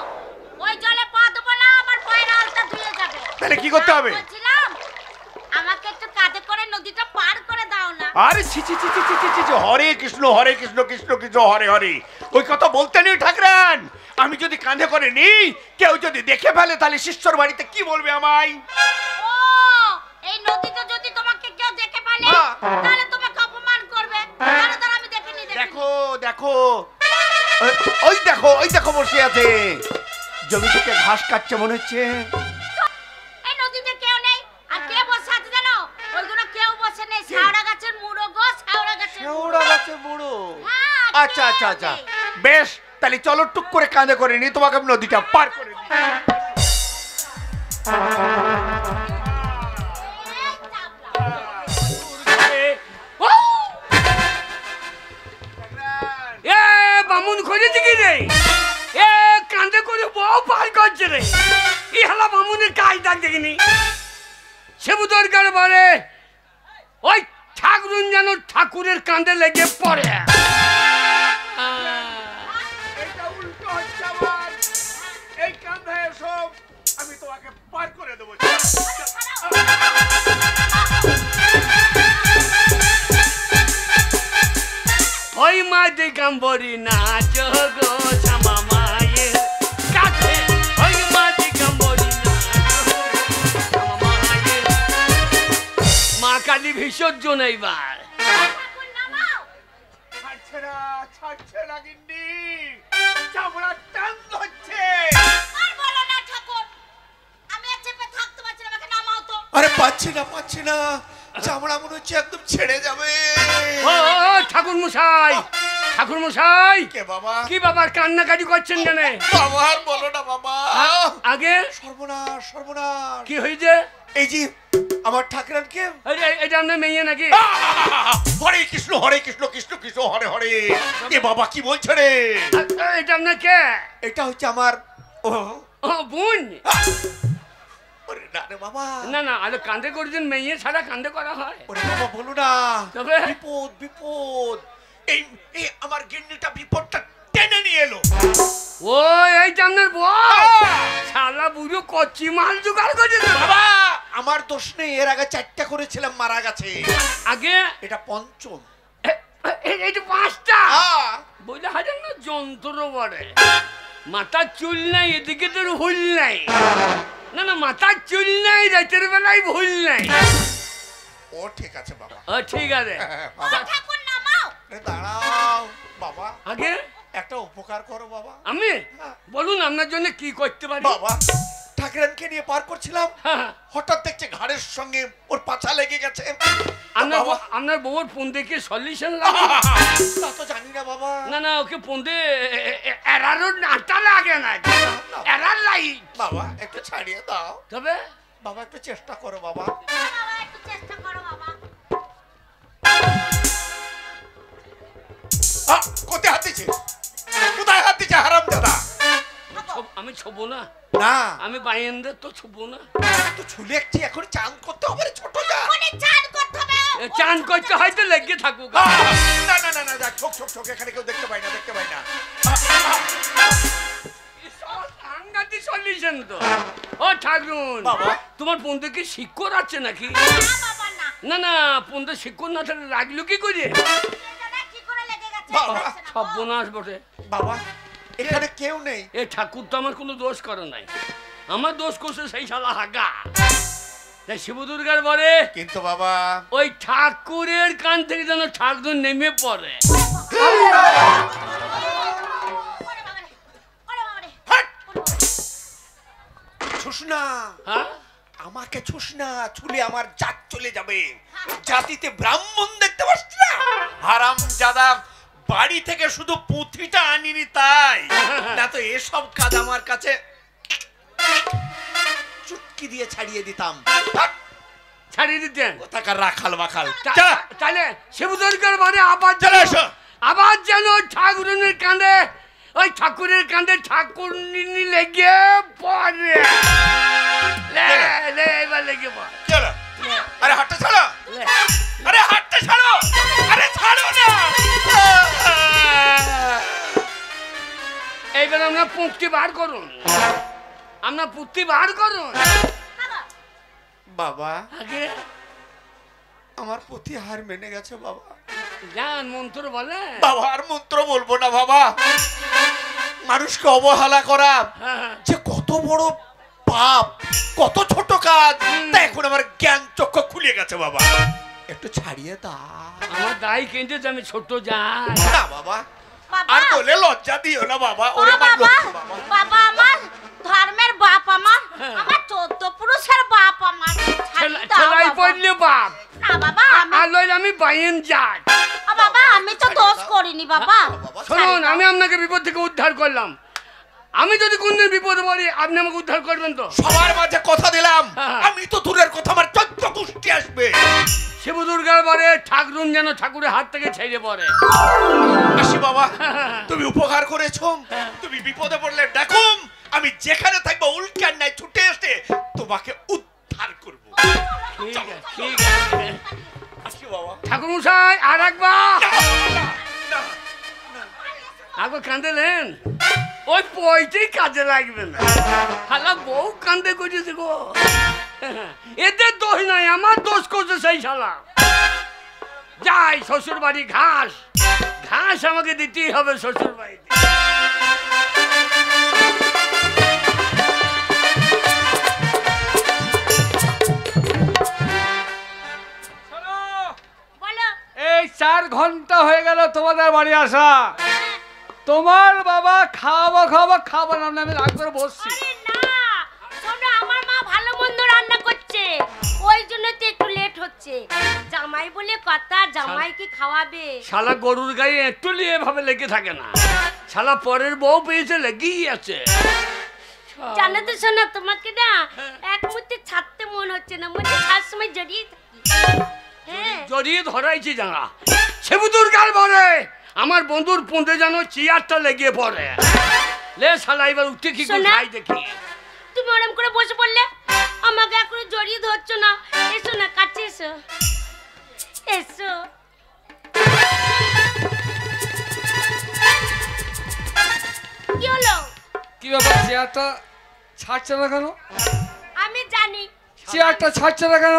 S5: ওই জলে পা দেবো না, আমার পায়ের আলতা ধুয়ে যাবে।
S6: তাহলে কি করতে হবে?
S5: বলছিলাম আমাকে একটু কাঁধে করে নদীটা পার করে দাও না।
S6: আরে ছি ছি ছি ছি ছি ছি ছি, হরে কৃষ্ণ কৃষ্ণ কৃষ্ণ হরে হরে ওই কথা বলতে নেই ঠাকুরান আমি যদি কাঁধে করে নিই কেউ যদি দেখে ফেলে তাহলে শিষ্যর বাড়িতে কি বলবে আমায়
S5: ও, এই নদীতে যদি তোমাকে কেউ দেখে ফেলে
S6: হ্যাঁ।
S5: তাহলে তোমাকে অপমান করবে। তাহলে তার আমি দেখিনি
S6: দেখো দেখো ওই দেখো বসে আছে জমি থেকে ঘাস কাটছে মনে হচ্ছে
S5: এই নদীতে কেউ নেই। আর কে বসে আছে জানো? ওইগুলো কেউ বসে নেই, শেওড়া গাছের মুড়ো গো, শেওড়া গাছের
S6: শেওড়া গাছের মুড়ো
S5: হ্যাঁ,
S6: আচ্ছা
S5: কেউ
S6: আচ্ছা আচ্ছা
S5: নেই।
S6: বেশ তাহলে চলো টুক করে কাঁধে করে নি তোমাকে আমি নদীটা পার করে দিই
S5: এই চাপলা।
S1: এ বামুন করেছে কি রে? এ কাঁধে করে বউ পার করছে রে। এই হালা বামুনের কাজ দাগ দেখিনি। সেবু দরকার বলে ওই ঠাকুরুন যেন ঠাকুরের কাঁধে লেগে পড়ে।
S6: এটা উল্টো হচ্ছে আমার এই কাঁধে সব আমি তোমাকে ছেড়ে দেবো।
S1: ওই মা দিগম্বরী নাচ গো শ্যামা মায়ের কাছে, ওই মা দিগম্বরী নাচ গো শ্যামা মায়ের। মা কালী বিসর্জন এইবার।
S6: ছাড়ছে না, ছাড়ছে না গিন্নি, চামড়া টান ধরছে।
S5: আর বলো না ঠাকুর, আমি আর চেপে থাকতে পারছি না, আমাকে নামাও তো।
S6: আরে পাচ্ছি না, চামড়া মনে হচ্ছে একদম ছেড়ে যাবে।
S1: ও ঠাকুর মশাই, ঠাকুর মশাই,
S6: কে বাবা?
S1: কি বাবার কান্নাকাটি করছেন কেন?
S6: বাবা আর বলো না বাবা,
S1: আগে
S6: সর্বনাশ সর্বনাশ।
S1: কি হয়েছে?
S6: এই যে আমার ঠাকুরানকে,
S1: এটা আপনার মেয়ে নাকি?
S6: হরে কৃষ্ণ কৃষ্ণ কৃষ্ণ হরে হরে। এ বাবা কি বলছে রে?
S1: এটা আপনার কে?
S6: এটা হচ্ছে আমার ও
S1: বোন।
S6: ওরে না রে বাবা,
S1: না না, আরে কান্দে করেছেন, মেয়ে ছাড়া কান্দে করা হয়?
S6: ওরে বাবা বলো না,
S1: তবে?
S6: বিপদ বিপদ। এই এই আমার গিন্নিটা বিপদটা টেনে নিয়ে এলো।
S1: ও এইটা আপনার বউ? শালা বুড়ো কচ্চি মাল জোগাড় করেছে
S6: বাবা আমার দোষ নেই, এর আগে 4টা করেছিলাম, মারা গেছে।
S1: আগে
S6: এটা পঞ্চম।
S1: এইটা 5টা
S6: হ্যাঁ।
S1: বলে হাজার না যন্ত্র বড়ে। মাথার চুল নাই, এদিকে তোর হুল নাই। না না, মাথার চুল নাই, রাতের বেলায় ভুল নাই।
S6: ও ঠিক আছে বাবা।
S1: ও ঠিক আছে।
S6: বাবা
S5: ঠাকুর নামাও।
S6: দাঁড়াও বাবা,
S1: আগে
S6: একটা উপকার করো বাবা।
S1: আমি বলুন আপনার জন্য কি করতে পারি?
S6: বাবা ঠাকুরানকে নিয়ে পার করছিলাম,
S1: হ্যাঁ,
S6: হঠাৎ দেখছি ঘাড়ের সঙ্গে ওর পাছা লেগে গেছে।
S1: আপনার আপনার বউর ফোন দেখে সলিউশন লাগে?
S6: তা তো জানি না বাবা।
S1: না না, ওকে ফোন দিয়ে এরারও নাটা লাগে না, এরার লাই।
S6: বাবা একটু ছাড়িয়ে দাও।
S1: তবে
S6: বাবা একটু চেষ্টা করো বাবা।
S5: বাবা একটু চেষ্টা করো বাবা।
S6: কোথায় হাত দিচ্ছে? কোথায় হাত দিচ্ছে হারাম দাদা?
S1: আমি ছবো না,
S6: না
S1: আমি বাইন্দের তো ছবো না।
S6: তো ছুলে একটি এখন চান করতে হবে রে ছোট যা।
S5: কোনে চান করতে হবে?
S1: চান করতে হয়তো লেগে থাকুক।
S6: না না না না, দেখ ছোক ছোক ছোক, এখানে কেউ দেখতে পাই না, দেখতে পাই না।
S1: সাংঘাতিক সলিউশন তো। ও ঠাকুর
S6: বাবা।
S1: তোমার বন্ধু কি শিক্ষক আছে নাকি?
S5: না বাবা না।
S1: না না, বন্ধু শিক্ষক না থাকলে লাগলো কি করে?
S5: এটা কি করে লেগে গেছে?
S6: বাবা।
S1: সর্বনাশ বটে।
S6: বাবা এখানে কেউ নেই।
S1: এ ঠাকুর তো আমার কোনো দোষ করে নাই, আমার দোষ করছে সেই শালা হাগা। তাই শিব দুর্গার বলে
S6: কিন্তু বাবা
S1: ওই ঠাকুরের কান থেকে যেন ঠাকুর নেমে পড়ে।
S5: ওরে বাবা রে, ওরে বাবা রে।
S6: হাট! ছুস না,
S1: হ্যাঁ,
S6: আমাকে ছুস না, ছুলে আমার জাত চলে যাবে। জাতিতে ব্রাহ্মণ দেখতে পাচ্ছি না? হারাম জাদা বাড়ি থেকে শুধু পুঁথিটা আনিনি তাই না, তো এসব কাজ আমার কাছে চুটকি দিয়ে ছাড়িয়ে দিতাম। হাট!
S1: ছাড়িয়ে দিতেন।
S6: কোথাকার রাখাল বাখাল।
S1: তাহলে শিব দুর্গার বলে আবার
S6: চলে এসো।
S1: আবার যেন ঠাকুরের কাঁধে, ওই ঠাকুরের কাঁধে ঠাকুর লেগে পড়ে। এবার লেগে পড়ে।
S6: চলো। আরে হাতটা ছাড়ো, আরে হাতটা ছাড়ো, আরে ছাড়ো না।
S1: এইবার আপনার পুঁকটি বার করুন, আপনার পুঁকটি বার করুন।
S6: বাবা
S1: আগে
S6: আমার প্রতি হার মেনে গেছে বাবা।
S1: জান মন্ত্র বলে।
S6: বাবা আর মন্ত্র বলবো না বাবা, মানুষকে অবহেলা করা
S1: হ্যাঁ,
S6: যে কত বড় পাপ, কত ছোট কাজ, তা এখন আমার জ্ঞান চক্ষু খুলে গেছে বাবা। একটু ছাড়িয়ে দাও।
S1: আমার দায় কেঁদেছে, আমি ছোট যাই।
S6: না বাবা,
S5: বাবা।
S6: আর বলে লজ্জা দিও না বাবা। ওরে আমার
S5: বাবা,
S6: লক্ষ্মী বাবা।
S5: বাবা আমার ধর্মের বাপ, আমার আমার 14 পুরুষের বাপ আমার। ছাড়ি দাও
S1: ছেলাই
S5: বাবা।
S1: পড়লে বাপ,
S5: না বাবা, আমি
S1: আর লইলে আমি বাইন যাই।
S5: বাবা আমি তো দোষ করিনি বাবা।
S6: বাবা,
S1: শুনুন, আমি আপনাকে বিপদ থেকে উদ্ধার করলাম। আমি যদি কোনদিন বিপদে পড়ি, আপনি আমাকে উদ্ধার করবেন তো?
S6: সবার মাঝে কথা দিলাম,
S1: হ্যাঁ।
S6: আমি তো দূরের কথা, আমার 14 গোষ্ঠী আসবে।
S1: শিব দুর্গার বলে ঠাকুর যেন ঠাকুরের হাত থেকে ছেড়ে পড়ে।
S6: আসি বাবা, তুমি উপকার করেছো, তুমি বিপদে পড়লে ডাকুম, আমি যেখানে থাকবো উল্কার নাই ছুটে এসে তোমাকে উদ্ধার করব।
S1: ঠিক আছে, ঠিক আছে।
S6: আসি বাবা।
S1: ঠাকুর মশাই, আর একবার
S6: না,
S1: আগে কাঁদেলেন, ওই পয়টাই কাজে লাগবে না। হালা বউ কান্দে করেছে গো। এদের দোষ নাই, আমার দোষ করছে সেই শালা। যাই শ্বশুর বাড়ি, ঘাস ঘাস আমাকে দিতেই হবে শ্বশুর বাড়িতে।
S5: বলো।
S4: এই 4 ঘন্টা হয়ে গেল তোমাদের বাড়ি আসা। তোমার বাবা খাবার নাম আমি রাগ করে বসছি।
S5: আরে না, শোনো আমার মা ভালো মন্দ রান্না করছে, ওই জন্য তো একটু লেট হচ্ছে। জামাই বলে কথা, জামাইকে খাওয়াবে।
S1: শালা গরুর গায়ে একটু নিয়ে ভাবে লেগে থাকে না, শালা পরের বউ পেয়েছে লেগেই আছে।
S5: জানো তো শোনো, তোমাকে না এক মুহূর্তে ছাড়তে মন হচ্ছে না, মনে সবসময় জড়িয়ে থাকি। হ্যাঁ
S1: জড়িয়ে ধরাইছি জানা, সেবুদুর গাল ভরে আমার বন্ধুর পুঁতে যেন চেয়ারটা লেগে পড়ে। লে শালা এবার উঠে কি করে খাই দেখি।
S5: তুমি ওরম করে বসে পড়লে, আমাকে এখনো জড়িয়ে ধরছো না। এসো না, কাছে এসো, এসো। কি হলো?
S4: কি ব্যাপার, চেয়ারটা ছাড়ছে না কেন?
S5: আমি জানি
S4: চেয়ারটা ছাড়ছে না কেন?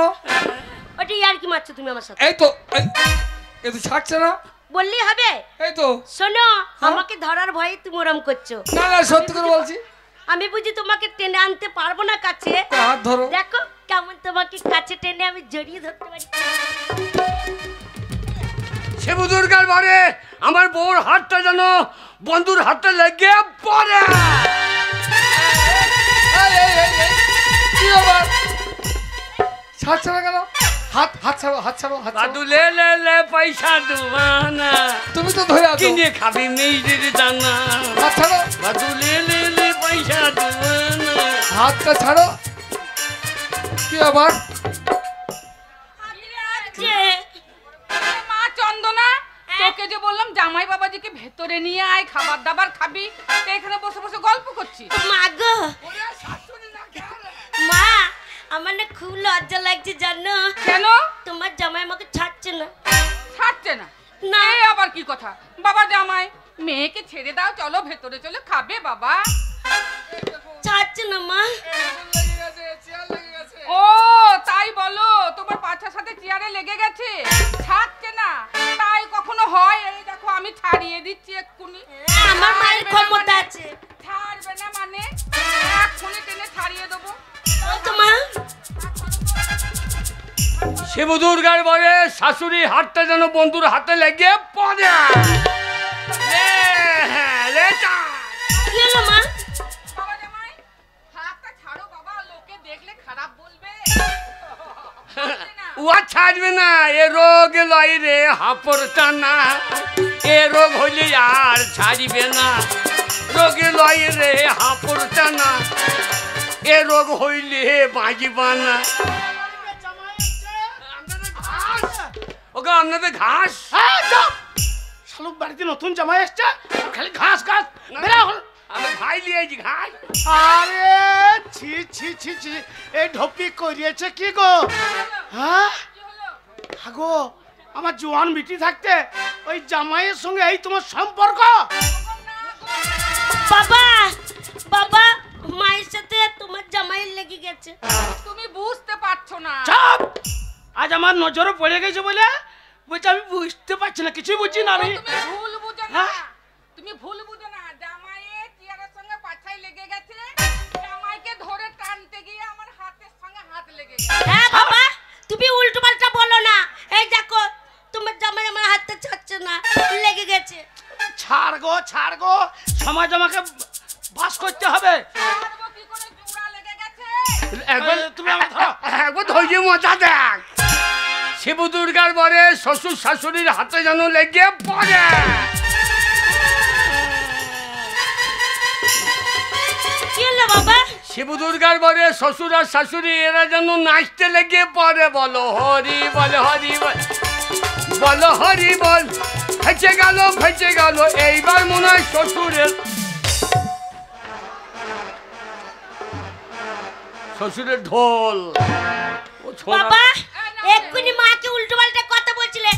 S5: ওটা ইয়ার কি মারছো তুমি আমার সাথে?
S4: এই তো এই তো ছাড়ছে না,
S5: বললেই হবে?
S4: এই তো।
S5: শোনো, আমাকে ধরার ভয়ে তুমি ওরম করছো।
S4: না না, সত্যি করে বলছি।
S5: আমি বুঝি তোমাকে টেনে আনতে পারবো না কাছে।
S4: হাত ধরো।
S5: দেখো কেমন তোমাকে কাছে টেনে আমি জড়িয়ে ধরতে পারি।
S1: সেবুদুর গাল ভরে আমার বউর হাতটা যেন বন্ধুর হাতটা লেগে পড়ে।
S4: কি ব্যাপার, ছাড়ছে না কেন? হাত ছাড়ো, হাত ছাড়ো, হাত ছাড়ো।
S1: দাদু লে লে লে পয়সা দুবানা,
S4: তুমি তো ধরে আছো।
S1: কিনে খাবি মেয়েদের দানা।
S4: হাত ছাড়ো,
S1: দাদু লে লে লে পয়সা দুবানা।
S4: হাতটা ছাড়ো। কি ব্যাপার?
S3: মা চন্দনা, তোকে যে বললাম জামাই বাবাজিকে ভেতরে নিয়ে আয়, খাবার দাবার খাবি, তো এখানে বসে বসে গল্প করছি।
S5: মা গো, মা আমার না খুব লজ্জা লাগছে জানো।
S3: কেন?
S5: তোমার জামাই আমাকে ছাড়ছে না।
S3: ছাড়ছে না?
S5: না।
S3: এই আবার কি কথা? বাবা জামাই, মেয়েকে ছেড়ে দাও, চলো ভেতরে চলো, খাবে বাবা।
S5: ছাড়ছে না মা।
S3: ও তাই বলো, তোমার পাছার সাথে চেয়ারে লেগে গেছে, ছাড়ছে না? তাই কখনো হয়? এই দেখো আমি ছাড়িয়ে দিচ্ছি এক্ষুনি।
S5: আমার মায়ের ক্ষমতা আছে।
S3: ছাড়বে না মানে? এক্ষুনি টেনে ছাড়িয়ে দেবো।
S5: ও তো মা,
S1: সেবুদুর গাল ভরে শাশুড়ি হাতটা যেন বন্ধুর হাতে লেগে পড়ে।
S5: কি হলো মা?
S3: বাবা জামাই, হাতটা ছাড়ো বাবা, লোকে দেখলে খারাপ বলবে।
S1: ও ছাড়বে না, এ রোগ লয় রে হাপর টানা, এ রোগ হইলে আর ছাড়বে না। রোগ লয় রে হাপর টানা, এ রোগ হইলে বাঁচবা না। ওকে আপনাদের ঘাস।
S2: শালুক বাড়িতে নতুন জামাই এসছে, খালি ঘাস ঘাস বেরা হল।
S1: আমি ভাই লিয়েছি ঘাস।
S2: আরে ছি ছি ছি ছি, এই ঢপি করিয়েছে কি গো? হ্যাঁ আগো, আমার জোয়ান বিটি থাকতে ওই জামাইয়ের সঙ্গে এই তোমার সম্পর্ক?
S5: বাবা বাবা, মায়ের সাথে তোমার জামাইয়ের লেগে গেছে।
S3: তুমি বুঝতে পারছো না।
S2: চাপ! আজ আমার নজরে পড়ে গেছে বলে বলছি আমি বুঝতে পারছি না, কিছুই বুঝছি না আমি।
S3: তুমি ভুল বুঝো না,
S2: হ্যাঁ?
S3: তুমি ভুল বুঝো না। জামাইয়ের চেয়ারের সঙ্গে পাছায় লেগে গেছে, জামাইকে ধরে টানতে গিয়ে আমার হাতের সঙ্গে হাত লেগে গেছে।
S5: হ্যাঁ বাবা, তুমি উল্টো পাল্টা বলো না। এই দেখো তোমার জামাই আমার হাতে ছাড়ছে না, লেগে গেছে।
S2: ছাড় গো, সমাজ আমাকে বাস করতে হবে।
S3: ছাড়বো কি করে, জোড়া লেগে গেছে।
S1: একবার
S2: তুমি আমাকে ধরো।
S1: একবার ধৈর্য মজা দেখ। শিবুদুর গাল ভরে শ্বশুর শাশুড়ির হাতে যেন লেগে পড়ে।
S5: কি হলো বাবা?
S1: শিবুদুর গাল ভরে শ্বশুর আর শাশুড়ি এরা যেন নাচতে লেগে পড়ে। বলো হরি বল, হরি বল, বলো হরি বল। ফেঁচে গেল এইবার মনে হয় শ্বশুরের ঢোল। ও ছোড়া
S5: বাবা, এক্ষুনি মাকে উল্টো পাল্টা কথা বলছিলে,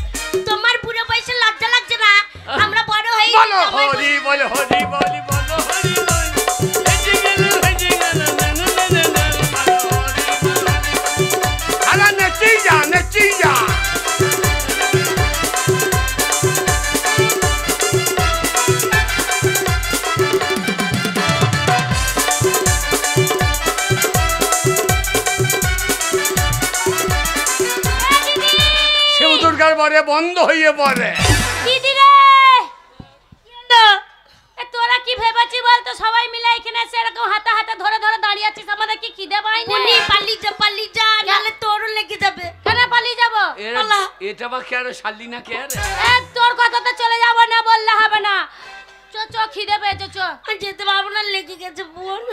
S5: তোমার বুড়ো বয়সে লজ্জা লাগছে না? আমরা বড় হয়ে
S1: বলো হরি বল, হরি বল, বলো হরি বল। ফেঁচে গেল, না, না, না, না, না, না, বলো হরি বল, হরি বল। বরে বন্ধ হয়ে পড়ে।
S5: দিদি রে কি হলো? তোরা কি ভেবেছি বলতো সবাই মিলে এখানে এসে এরকম হাতে হাতে ধরে ধরে দাঁড়িয়ে আছিস, আমাদের কি খিদে পাইনি? পুনি পালিয়ে যা নালে তোরও লেগে যাবে। কেন পালিয়ে যাব? আল্লাহ,
S1: এটা বা কে আর শালি না কে আর?
S5: তোর কথাতে চলে যাব না বললে হবে না। চ খিদে পেয়েছে, চ। যেতে পারবো না, লেগে গেছে বোন।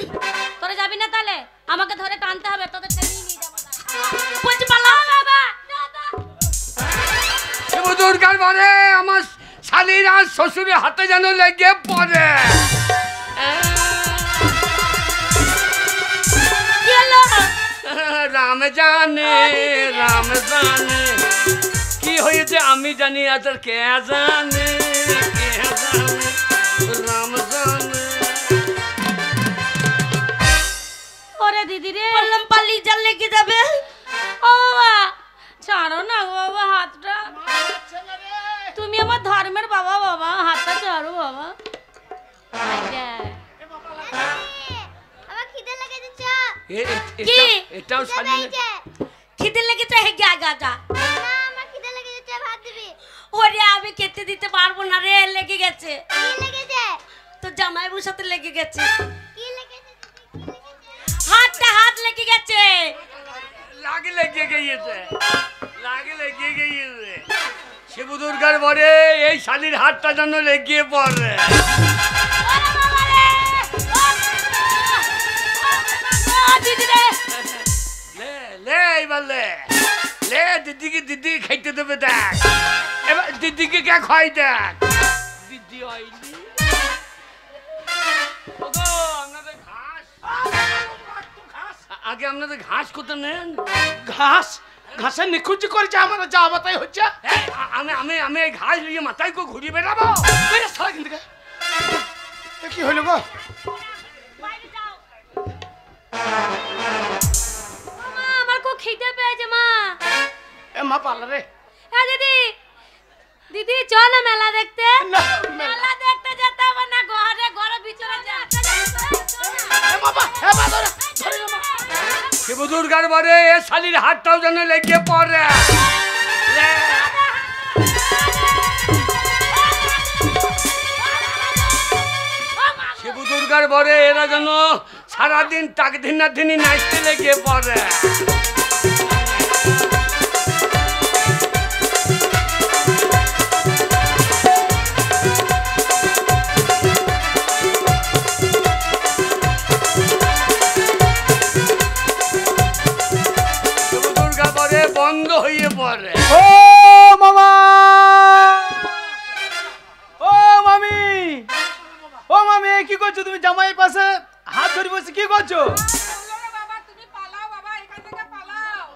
S5: তোরা যাবি না তাহলে? আমাকে ধরে টানতে হবে, তোদের টেনে নিয়ে যাবো। বলছি পালাও বাবা।
S1: শিবদুর্গার বরে আমার শালির আর শ্বশুরের হাতে যেন লেগে পড়ে। রাম জানে কি হয়েছে আমি জানি, আর কে জানে রাম জানে।
S5: ওরে দিদি রে, বললাম পালিয়ে যা, লেগে যাবে। ও বাবা ছাড়ো না গো বাবা হাতটা, তুমি আমার ধর্মের বাবা, বাবা হাতটা ছাড়ো বাবা।
S1: এটাও শালি না।
S5: খিদে লেগেছে, হে গা গা যা। আমার খিদে লেগেছে, ভাত দিবি? ওরে আমি খেতে দিতে পারবো না রে, লেগে গেছে। কি লেগেছে? তো জামাইবুর সাথে লেগে গেছে। কি লেগেছে? হাতটা হাত লেগে গেছে।
S1: লেগে গিয়েছে। শিবদুর্গার বরে এই শালির হাতটা যেন লেগে পড়ে। দিদিকে দিদি খাইতে দেবে, দেখ এবার দিদিকে কে খাই, দেখ দিদি হয়নি। আগে আপনাদের ঘাস কোথায় নেন?
S2: ঘাসের নিখুঁজি করেছে, আমার যা বাতাই হচ্ছে।
S1: আমি এই ঘাস নিয়ে মাথায় করে ঘুরিয়ে বেড়াবো।
S2: কি হইল গো?
S5: আমার খুব খিদে পেয়েছে মা।
S2: এ মা পালা রে।
S5: হ্যাঁ দিদি চ না মেলা দেখতে। মেলা দেখতে যেতে হবে না, ঘরে ভিতরে
S1: শিবদুর্গার বরে এ শালির হাতটাও যেন লেগে পড়ে। শিবদুর্গার বরে এরা যেন সারাদিন তাক ধিনা ধিনি নাচতে লেগে পড়ে। শিবদুর্গা বরে বন্ধ হয়ে পড়ে।
S4: ও মামা, ও মামি, ও মামি কি করছো তুমি? জামাই পাশে হাত ধরে বসে কি করছো?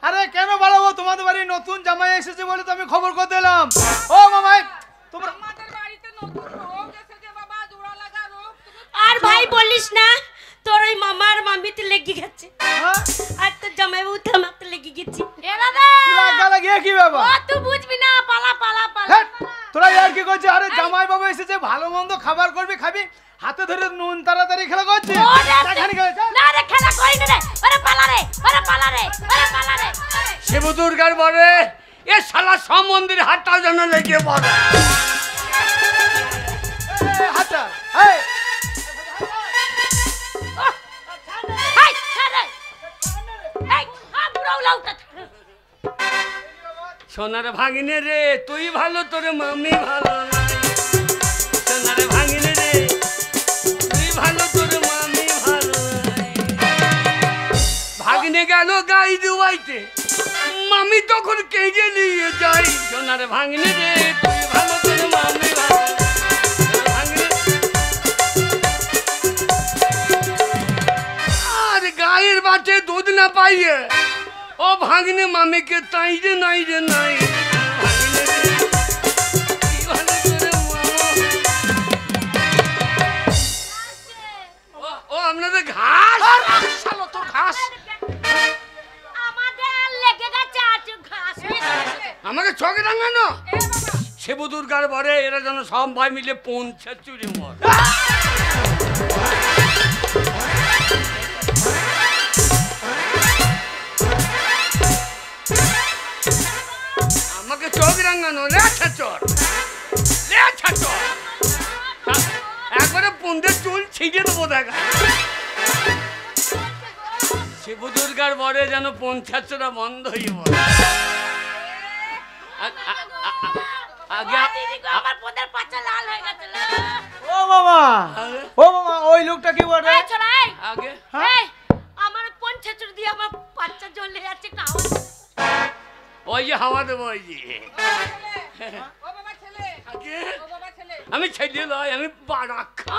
S4: আরে কেন পালাবো? তোমাদের বাড়ি নতুন জামাই এসেছে বলে তো আমি খবর করে দিলাম। ও মামাই, তোমার
S5: আর ভাই বলিস না, তোর ওই মামার মামিতে লেগে গেছে। আর তোর জামাইবাবু আমাকে লেগে গেছে।
S4: লাগা কি বাবা?
S5: তুই বুঝবি না, পালা।
S4: তোরা আর কি করছিস? আরে জামাই বাবা এসেছে, ভালো মন্দ খাবার করবি, খাবি, হাতে ধরে নুন তাড়াতাড়ি খেলা করছিস।
S5: না রে, খেলা করি না রে। ওরে পালা রে।
S1: শিবদুর্গার বরে এ শালা সব মন্দির হাতটাও যেন লেগে পড়ে।
S4: হাতটা
S1: সোনার ভাগিনে রে তুই ভালো, তোর মামি ভালো নাই। সোনার ভাগিনে রে তুই ভালো, তোর মামি ভালো নাই। ভাগিনে গেল গাই দুয়াইতে, মামি তখন কেঁদে নিয়ে যাই। সোনার ভাগিনে রে তুই ভালো, তোর মামি ভালো। আর গায়ের বাচ্চে দুধ না পাইয়ে ও ভাগিনে মামিকে তাই রে নাই। ও আপনাদের ঘাস, তোর ঘাস আমাকে চোখে রাঙানো। শিবদুর্গার বরে এরা যেন সব ভাই মিলে পৌঁছে চুরি মর। আমাকে চোখ রাঙানো ভাঙানো রে ছাচর রে ছাচর একবারে পুন্দের চুল ছিঁড়ে দেবো দেখা শিব দুর্গার বরে যেন পঞ্চাশটা বন্ধ হয়ে বলে আগে
S5: আমার পোদের পাছা লাল হয়ে গেছিল।
S4: ও মামা ওই লোকটা কি বলে
S5: এই ছোড়া, এই,
S1: আগে
S5: এই, আমার পঞ্চায়েত দিয়ে আমার বাচ্চা জ্বলে যাচ্ছে কাওয়া।
S1: ওই যে হাওয়া দেবো ওই যে
S3: ও বাবা ছেলে,
S1: আগে
S3: ও বাবা ছেলে,
S1: আমি ছেড়ে লয় আমি বারাক্ষা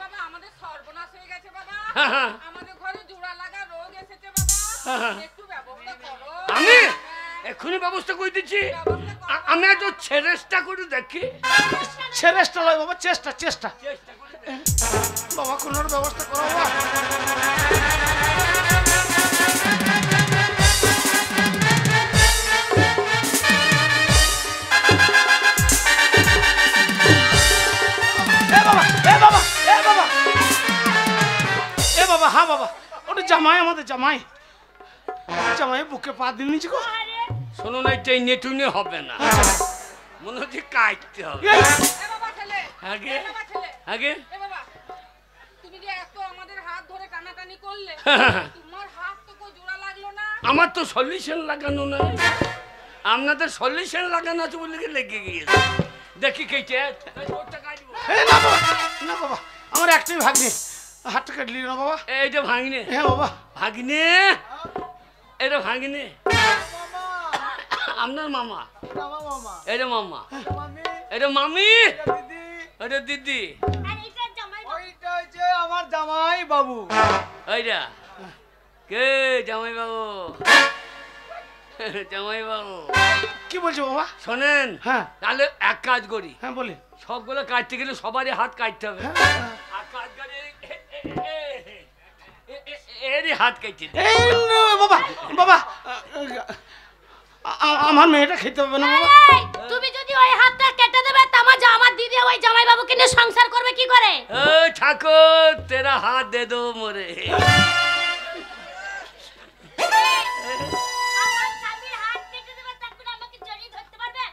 S3: বাবা আমাদের সর্বনাশ হয়ে গেছে বাবা,
S1: হ্যাঁ।
S3: আমাদের ঘরে জোড়া লাগা রোগ এসেছে বাবা, একটু ব্যবস্থা করো।
S1: আমি এখনই ব্যবস্থা করে দিচ্ছি আমি একটু ছেড়েটা করে দেখি
S2: ছেলেটা লয় বাবা, চেষ্টা চেষ্টা
S1: চেষ্টা করে দেখি।
S2: বাবা কোনো ব্যবস্থা করো বাবা। এ বাবা এ বাবা এ বাবা এ বাবা, হ্যাঁ বাবা, ওটা জামাই, আমাদের জামাই। জামাই বুকে পা দিয়ে নিচে গো।
S1: শোনো না এটাই নেটুনে হবে না মনে হচ্ছে কাটতে হবে
S2: এই,
S3: এ বাবা ছেলে,
S1: আগে
S3: এ বাবা ছেলে,
S1: আগে
S3: এ বাবা তুমি যে এত আমাদের হাত ধরে টানাটানি করলে, তোমার হাত তো কই জোড়া লাগলো না।
S1: আমার তো সলিউশন লাগানো নাই আপনাদের সলিউশন লাগানো আছে বলে কি লেগে গিয়েছে দেখি কেটে ওটা কাটবো
S2: এ না বাবা, না বাবা, আমার একটাই ভাগ্নে, হাতটা কাটলি না বাবা।
S1: এইটা ভাঙিনে
S2: হ্যাঁ বাবা,
S1: ভাগিনে এটা ভাগিনে আপনার মামা এটা মামা এটা মামি এটা দিদি
S5: আর এটা জামাই বাবু।
S4: ওইটা হচ্ছে আমার জামাই বাবু।
S1: এইটা কে জামাই বাবু জামাই বাবু
S2: কি বলছো বাবা?
S1: শোনেন
S2: হ্যাঁ
S1: তাহলে এক কাজ করি
S2: হ্যাঁ বলি।
S1: সবগুলো কাটতে গেলে সবারই হাত কাটতে হবে
S2: হ্যাঁ,
S1: আর কাজ করে এরই হাত কাটতে দে।
S2: এই নো বাবা, বাবা, আমার মেয়েটা খেতে হবে না বাবা।
S5: এই, তুমি যদি ওই হাতটা কেটে দেবে তা আমার দিদি ওই জামাই বাবুকে নিয়ে সংসার করবে কি করে?
S1: ओ ठाकुर तेरा हाथ दे दो मोरे
S5: আমার স্বামীর হাত কেটে দেবে তারপরে আমাকে জড়িয়ে ধরতে পারবে?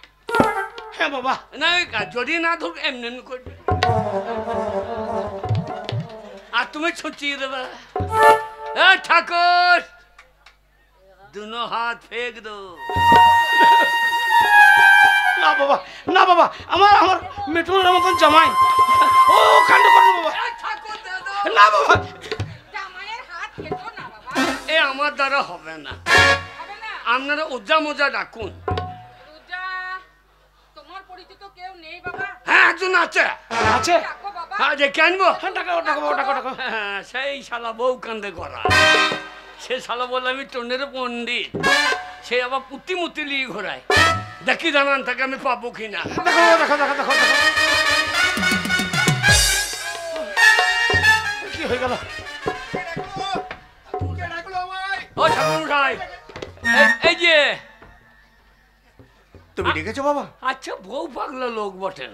S2: হ্যাঁ বাবা,
S1: না যদি না ধর এমনি এমনি করবে আর তুমি ছুটিয়ে দেবে ए ठाकुर दोनों हाथ फेंक दो
S2: না বাবা, না বাবা, আমার আমার মেটুনের মতন জামাই। ও কাণ্ড করো বাবা,
S1: ए ठाकुर दे दो
S2: না বাবা।
S3: জামাইয়ের হাত খেতো না বাবা,
S1: এ আমার দ্বারা হবে না
S3: হবে না।
S1: আপনারা ওজা মোজা ডাকুন
S3: রোজা তোমার পরিচিত কেউ নেই বাবা?
S1: হ্যাঁ একজন আছে
S2: আছে?
S3: ডাকো বাবা।
S1: হ্যাঁ ডেকে আনবো
S2: হ্যাঁ টাকা টাকা টাকা টাকা।
S1: হ্যাঁ, সেই শালা বউ কান্দে করা সে শালা বলে আমি টনের পণ্ডিত সে আবার পুতি মুতি লিয়ে ঘোরায় দেখি জানান তাকে আমি পাবো কিনা
S2: দেখো দেখো দেখো দেখো দেখো কি হয়ে গেল?
S1: ও ঠাকুর ভাই এই যে
S6: তুমি ডেকেছো বাবা?
S1: আচ্ছা বউ পাগলা লোক বটেন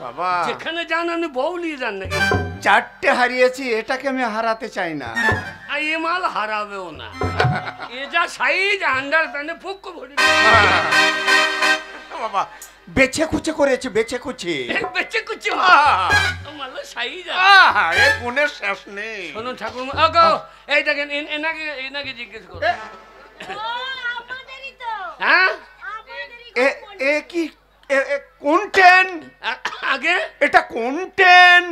S6: বাবা
S1: যেখানে যান আপনি বউ নিয়ে যান নাকি
S6: চারটে হারিয়েছি, এটাকে আমি হারাতে চাই না।
S1: আর এ মাল হারাবেও না এ যা সাইজ আন্ডার প্যান্টে ফুক ভরি
S6: বাবা বেছে কুচে করেছে, বেছে কুচে।
S1: বেঁচে কুচি মাল সাইজ
S6: এ গুণের শেষ নেই।
S1: শোনো ঠাকুর গো এই দেখেন এনাকে এনাকে জিজ্ঞেস করো
S5: ও আমাদেরই তো,
S1: হ্যাঁ
S5: আমাদেরই
S6: এ এ কি কোন ট্রেন?
S1: আগে
S6: এটা কোন ট্রেন?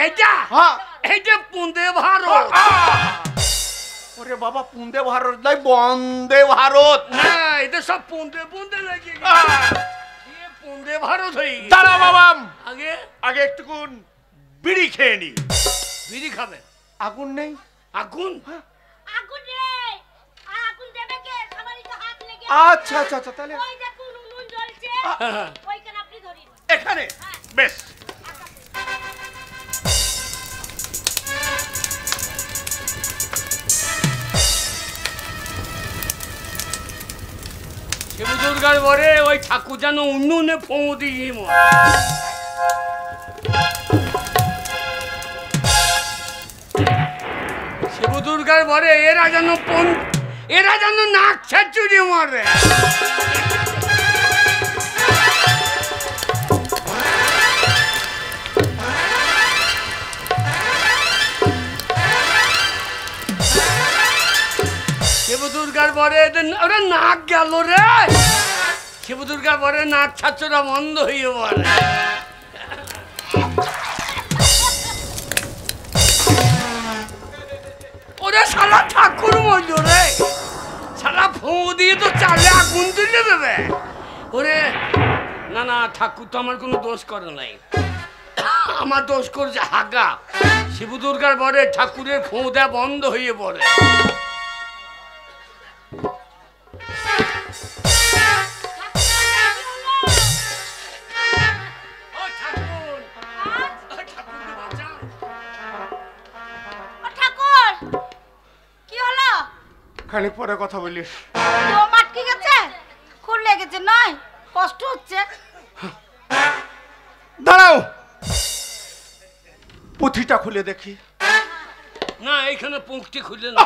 S1: এইটা
S6: হ্যাঁ
S1: এইটা পুন্দে ভারত
S6: ওরে বাবা, পুন্দে ভারত নয়, বন্দে ভারত।
S1: না এটা সব পুন্দে পুন্দে লেগে গেছে এ পুন্দে ভারত হয়ে গেছে
S6: দাঁড়া বাবা,
S1: আগে
S6: আগে একটুকুন বিড়ি খেয়ে নি।
S1: বিড়ি খাবেন
S6: আগুন নেই?
S1: আগুন
S5: আগুন রে, আর আগুন দেবে কে? আমারই তো হাত লেগে
S6: আচ্ছা আচ্ছা আচ্ছা, তাহলে
S5: ওই দেখুন উনুন জ্বলছে, ওইখানে আপনি ধরিন।
S6: এখানে বেশ।
S1: শিব দুর্গার বরে ওই ঠাকুর যেন উন্নুনে ফোঁ দিয়ে শিব দুর্গার বরে এরা যেন নাক ছাড় চুরি মরে দুর্গার বরে ওরে নাক গেল রে, শিব দুর্গার বরে নাক ছাত্ররা বন্ধ হয়ে পড়ে। ওরে শালা ঠাকুর মইল রে, শালা ফোঁ দিয়ে তো চালে আগুন তুলে দেবে। ওরে না না, ঠাকুর তো আমার কোনো দোষ করে নাই, আমার দোষ করছে হাগা। শিব দুর্গার বরে ঠাকুরের ফোঁ দেয়া বন্ধ হয়ে পড়ে।
S2: খানিক পরে কথা বলিস।
S5: দম আটকে গেছে, খুন লেগেছে নয়, কষ্ট হচ্ছে।
S2: দাঁড়াও, পুঁথিটা খুলে দেখি।
S1: না এইখানে পুঁকটি খুলে না,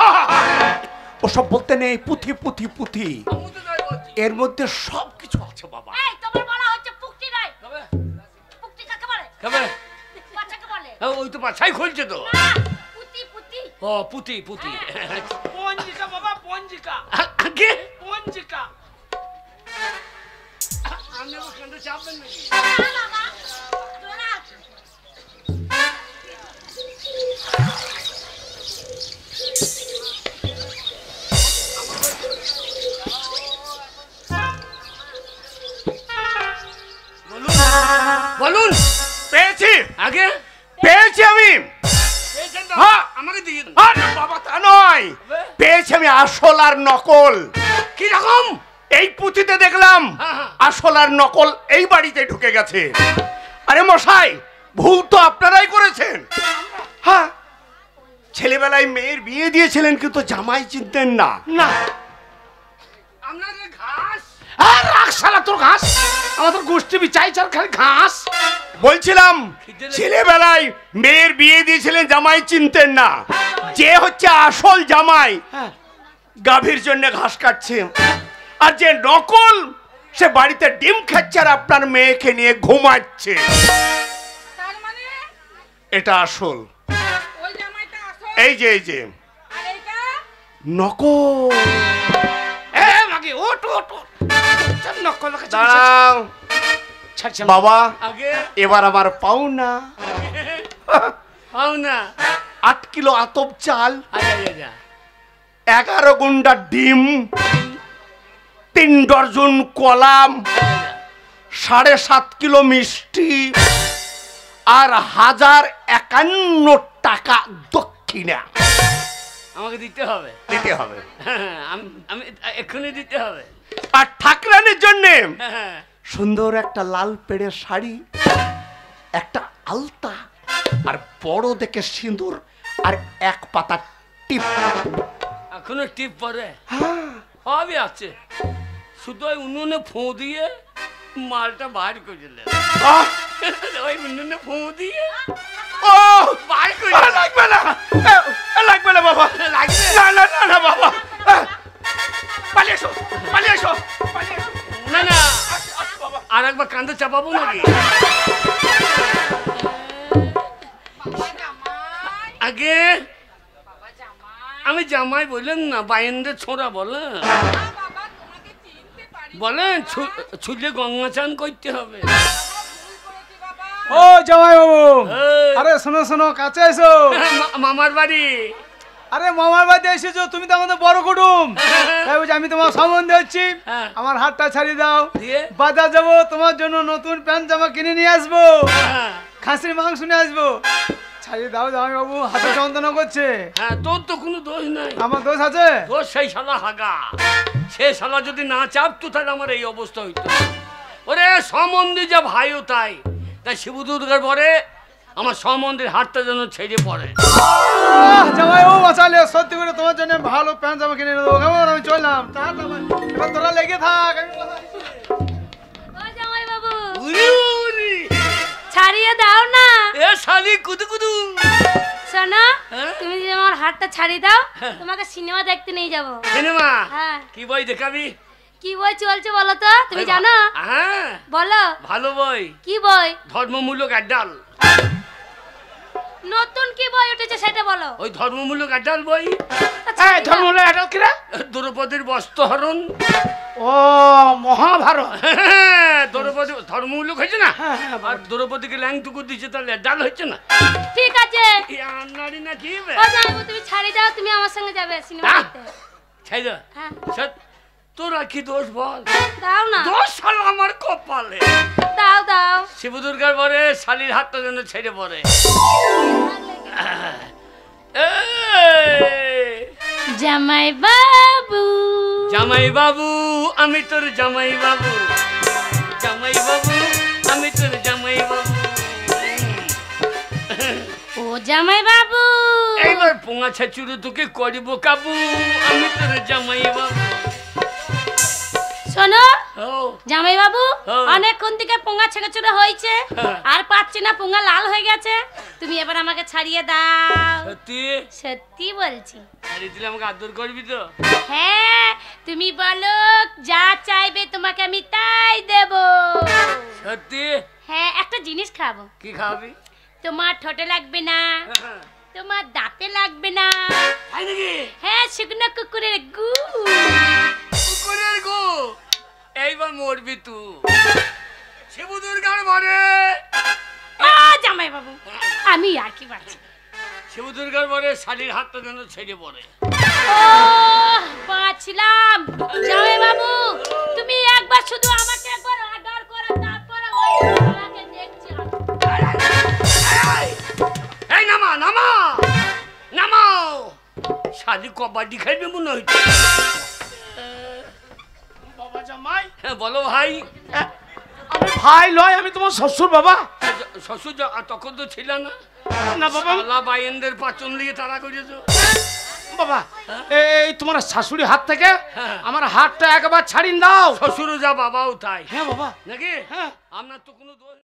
S2: ওসব বলতে নেই। পুঁথি পুঁথি পুঁথি,
S1: আমি তো তাই বলছি।
S2: এর মধ্যে সব কিছু আছে বাবা।
S5: এই তোমার বলা হচ্ছে পুকটি নয়।
S1: খাবে?
S5: পুকটি কাকে বলে?
S1: খাবে?
S5: বাচ্চাকে বলে।
S1: হ্যাঁ, ওই তো বাছাই খুলছে তো।
S5: না, পুতি পুতি।
S1: ও পুঁতি পুঁতি।
S2: পঞ্জিকা বাবা, পঞ্জিকা
S1: আগে
S2: পঞ্জিকা।
S1: আমি ওখানে চাপবেন নাকি?
S5: না বাবা, জোড়া।
S1: বলুন বলুন।
S2: পেয়েছি,
S1: আগে
S2: পেয়েছি আমি।
S1: পেয়েছেন তো?
S2: হ্যাঁ।
S1: আমাকে দিয়ে দিন।
S2: আরে বাবা তা নয়, পেয়েছি আমি আসল আর নকল।
S1: কি রকম?
S2: এই পুঁথিতে দেখলাম
S1: হ্যাঁ, হ্যাঁ।
S2: আসল আর নকল এই বাড়িতে ঢুকে গেছে। আরে মশাই, ভুল তো আপনারাই করেছেন। হ্যাঁ, ছেলেবেলায় মেয়ের বিয়ে দিয়েছিলেন কিন্তু জামাই চিনতেন না। না,
S1: আপনাদের ঘাস
S2: আর রাখ শালা তোর ঘাস, আমাদের গোষ্ঠী বিচাই চার খালি ঘাস। বলছিলাম ছেলেবেলায় মেয়ের বিয়ে দিয়েছিলেন, জামাই চিনতেন না। যে হচ্ছে আসল জামাই, গাভীর জন্য ঘাস কাটছে, আর যে নকল সে বাড়িতে ডিম খাচ্ছে আর আপনার মেয়েকে নিয়ে ঘুমাচ্ছে।
S3: তার মানে
S2: এটা আসল।
S3: ওই জামাইটা আসল,
S2: এই যে এই যে
S3: আর এইটা
S2: নকল।
S1: এ মাগি ওট ওট ওট।
S2: নকল দাঁড়াও বাবা,
S1: আগে
S2: এবার আমার পাওনা
S1: পাও না।
S2: 8 কিলো আতপ চাল,
S1: আচ্ছা আচ্ছা
S2: 11 গুন্ডা ডিম, 3 ডজন কলাম, 7.5 কিলো মিষ্টি, আর 1051 টাকা দক্ষিণা
S1: আমাকে দিতে হবে।
S2: দিতে হবে।
S1: আমি এক্ষুনি দিতে হবে।
S2: আর ঠাকরানের জন্য
S1: হ্যাঁ,
S2: সুন্দর একটা লাল পেড়ে শাড়ি, একটা আলতা, আর বড় দেখে সিঁদুর, আর 1 পাতা টিপ।
S1: এখনো টিপ পরে সবই আছে, শুধু ওই উনুনে ফোঁ দিয়ে মালটা বার করে দিলেন।
S2: আহ!
S1: ওই উনুনে ফোঁ দিয়ে
S2: ও
S1: বার করে
S2: আহ, লাগবে না, লাগবে না বাবা,
S1: লাগবে?
S2: না না না না বাবা, পালিয়ে এসো, পালিয়ে এসো, পালিয়ে এসো।
S1: না না,
S2: বাবা
S1: আর একবার কান্দে চাপাবো নাকি?
S3: বাবা জামাই,
S1: আগে
S3: বাবা জামাই।
S1: আমি জামাই বললেন না, বাইন্দের ছোঁড়া বলেন।
S3: না বাবা, তোমাকে চিনতে পারি।
S1: বলেন ছুলে গঙ্গা চান করতে হবে।
S3: ভুল করেছি বাবা।
S4: ও জামাই বাবু,
S1: এই,
S4: আরে শোনো শোনো, কাছে এসো।
S1: মামার বাড়ি।
S4: আরে মামার বাড়িতে এসেছো, তুমি তো আমাদের বড় কুটুম। তাই বলছি আমি তোমার সম্বন্ধে হচ্ছি,
S1: হ্যাঁ।
S4: আমার হাতটা ছাড়িয়ে দাও।
S1: দিয়ে?
S4: বাজার যাবো, তোমার জন্য নতুন প্যান্ট জামা কিনে নিয়ে আসবো,
S1: হ্যাঁ,
S4: খাসির মাংস নিয়ে আসবো। ছাড়িয়ে দাও জামাই বাবু, হাতে যন্ত্রণা করছে।
S1: হ্যাঁ, তোর তো কোনো দোষ নাই।
S4: আমার দোষ আছে?
S1: তোর সেই শালা হাগা, সে শালা যদি না চাপতো তাহলে আমার এই অবস্থা হইতো। ওরে সম্বন্ধে যা ভাইও তাই তাই শিব দুর্গার পরে আমার সম্বন্ধের হাতটা যেন ছেড়ে পড়ে।
S4: জামাই বাবু বাঁচালে, সত্যি করে তোমার জন্য ভালো প্যান্ট জামা কিনে দেবো। কেমন? আমি চললাম, তাহলে এবার তোরা লেগে থাক, আমি বাজাচ্ছি।
S5: ও জামাই বাবু,
S1: উরি উরি,
S5: ছাড়িয়ে দাও না।
S1: এ শালি কুদু কুদু।
S5: শোনো,
S1: হ্যাঁ?
S5: তুমি যদি আমার হাতটা ছাড়িয়ে দাও,
S1: হ্যাঁ।
S5: তোমাকে সিনেমা দেখতে নিয়ে যাব।
S1: সিনেমা?
S5: হ্যাঁ।
S1: কি বই দেখাবি?
S5: কি বই চলছে বলো তো, তুমি জানো?
S1: হ্যাঁ,
S5: বলো
S1: ভালো বই,
S5: কি বই?
S1: ধর্মমূলক আড্ডাল।
S5: নতুন কি বই উঠেছে সেটা বলো।
S1: ওই ধর্মমূলক আটাল বই,
S2: এই ধর্মমূলক আটাল কিরা?
S1: দ্রৌপদীর বস্ত্রহরণ।
S2: ও মহাভারত।
S1: দ্রৌপদী ধর্মমূলক হয়েছে না,
S2: হ্যাঁ, হ্যাঁ,
S1: আর দ্রৌপদীকে ল্যাংটুকু দিচ্ছে, তাহলে ডাল হচ্ছে না।
S5: ঠিক আছে
S1: নারী না কি বে?
S5: ও জামাইবাবু তুমি ছাড়ি দাও, তুমি আমার সঙ্গে যাবে সিনেমা
S1: না।
S5: দেখতে।
S1: ছাই দা,
S5: হ্যাঁ
S1: তোরা কি দোষ বল?
S5: দাও না,
S1: দোষ হলো আমার কপালে।
S5: দাও দাও।
S1: শিব দুর্গার পরে শালির হাতটা যেন ছেড়ে পড়ে।
S5: জামাই বাবু,
S1: জামাই বাবু আমি তোর জামাই বাবু, জামাই বাবু আমি তোর জামাই বাবু।
S5: ও জামাই বাবু,
S1: এইবার পোঙা ছাচুরু তোকে করিব কাবু, আমি তোর জামাই বাবু।
S5: শোনো
S1: ও
S5: জামাই বাবু,
S1: হ্যাঁ।
S5: অনেকক্ষণ থেকে পোঙা ছেঁকাচুরা হয়েছে,
S1: হ্যাঁ।
S5: আর পাচ্ছি না, পোঙা লাল হয়ে গেছে, তুমি এবার আমাকে ছাড়িয়ে দাও।
S1: সত্যি
S5: সত্যি বলছি।
S1: ছাড়িয়ে দিলে আমাকে আদর করবি তো?
S5: হ্যাঁ তুমি বলো, যা চাইবে তোমাকে আমি তাই দেব।
S1: সত্যি?
S5: হ্যাঁ একটা জিনিস খাবো।
S1: কি খাওয়াবি?
S5: তোমার ঠোঁটে লাগবে না, তোমার দাঁতে লাগবে না,
S1: তাই নাকি?
S5: হ্যাঁ শুকনো কুকুরের গু।
S1: কুকুরের গো, এইবার মরবি তুই। শিব দুর্গার পরে,
S5: ও জামাই বাবু, আমি আর কি পাচ্ছি।
S1: শিব দুর্গার পরে শালির হাতটা যেন ছেড়ে পড়ে।
S5: ও বাঁচলাম। জামাই বাবু তুমি একবার শুধু আমাকে একবার অর্ডার করো, তারপরে ওই আমাকে দেখছি।
S1: এই নামা নামা নামাও, শালি কবাডি খেলবে মনে হচ্ছে।
S2: বাবা জামাই,
S1: হ্যাঁ বলো ভাই।
S2: আমি ভাই লয়, আমি তোমার শ্বশুর বাবা।
S1: শ্বশুর তখন তো ছিল না।
S2: না বাবা,
S1: শালা বাইনদের পাচন দিয়ে তারা করেছো।
S2: বাবা এই তোমার শাশুড়ি হাত থেকে
S1: হ্যাঁ।
S2: আমার হাতটা একবার ছাড়িয়ে দাও।
S1: শ্বশুরও যা বাবাও তাই।
S2: হ্যাঁ বাবা,
S1: নাকি?
S2: হ্যাঁ।
S1: আপনার তো কোনো দোষ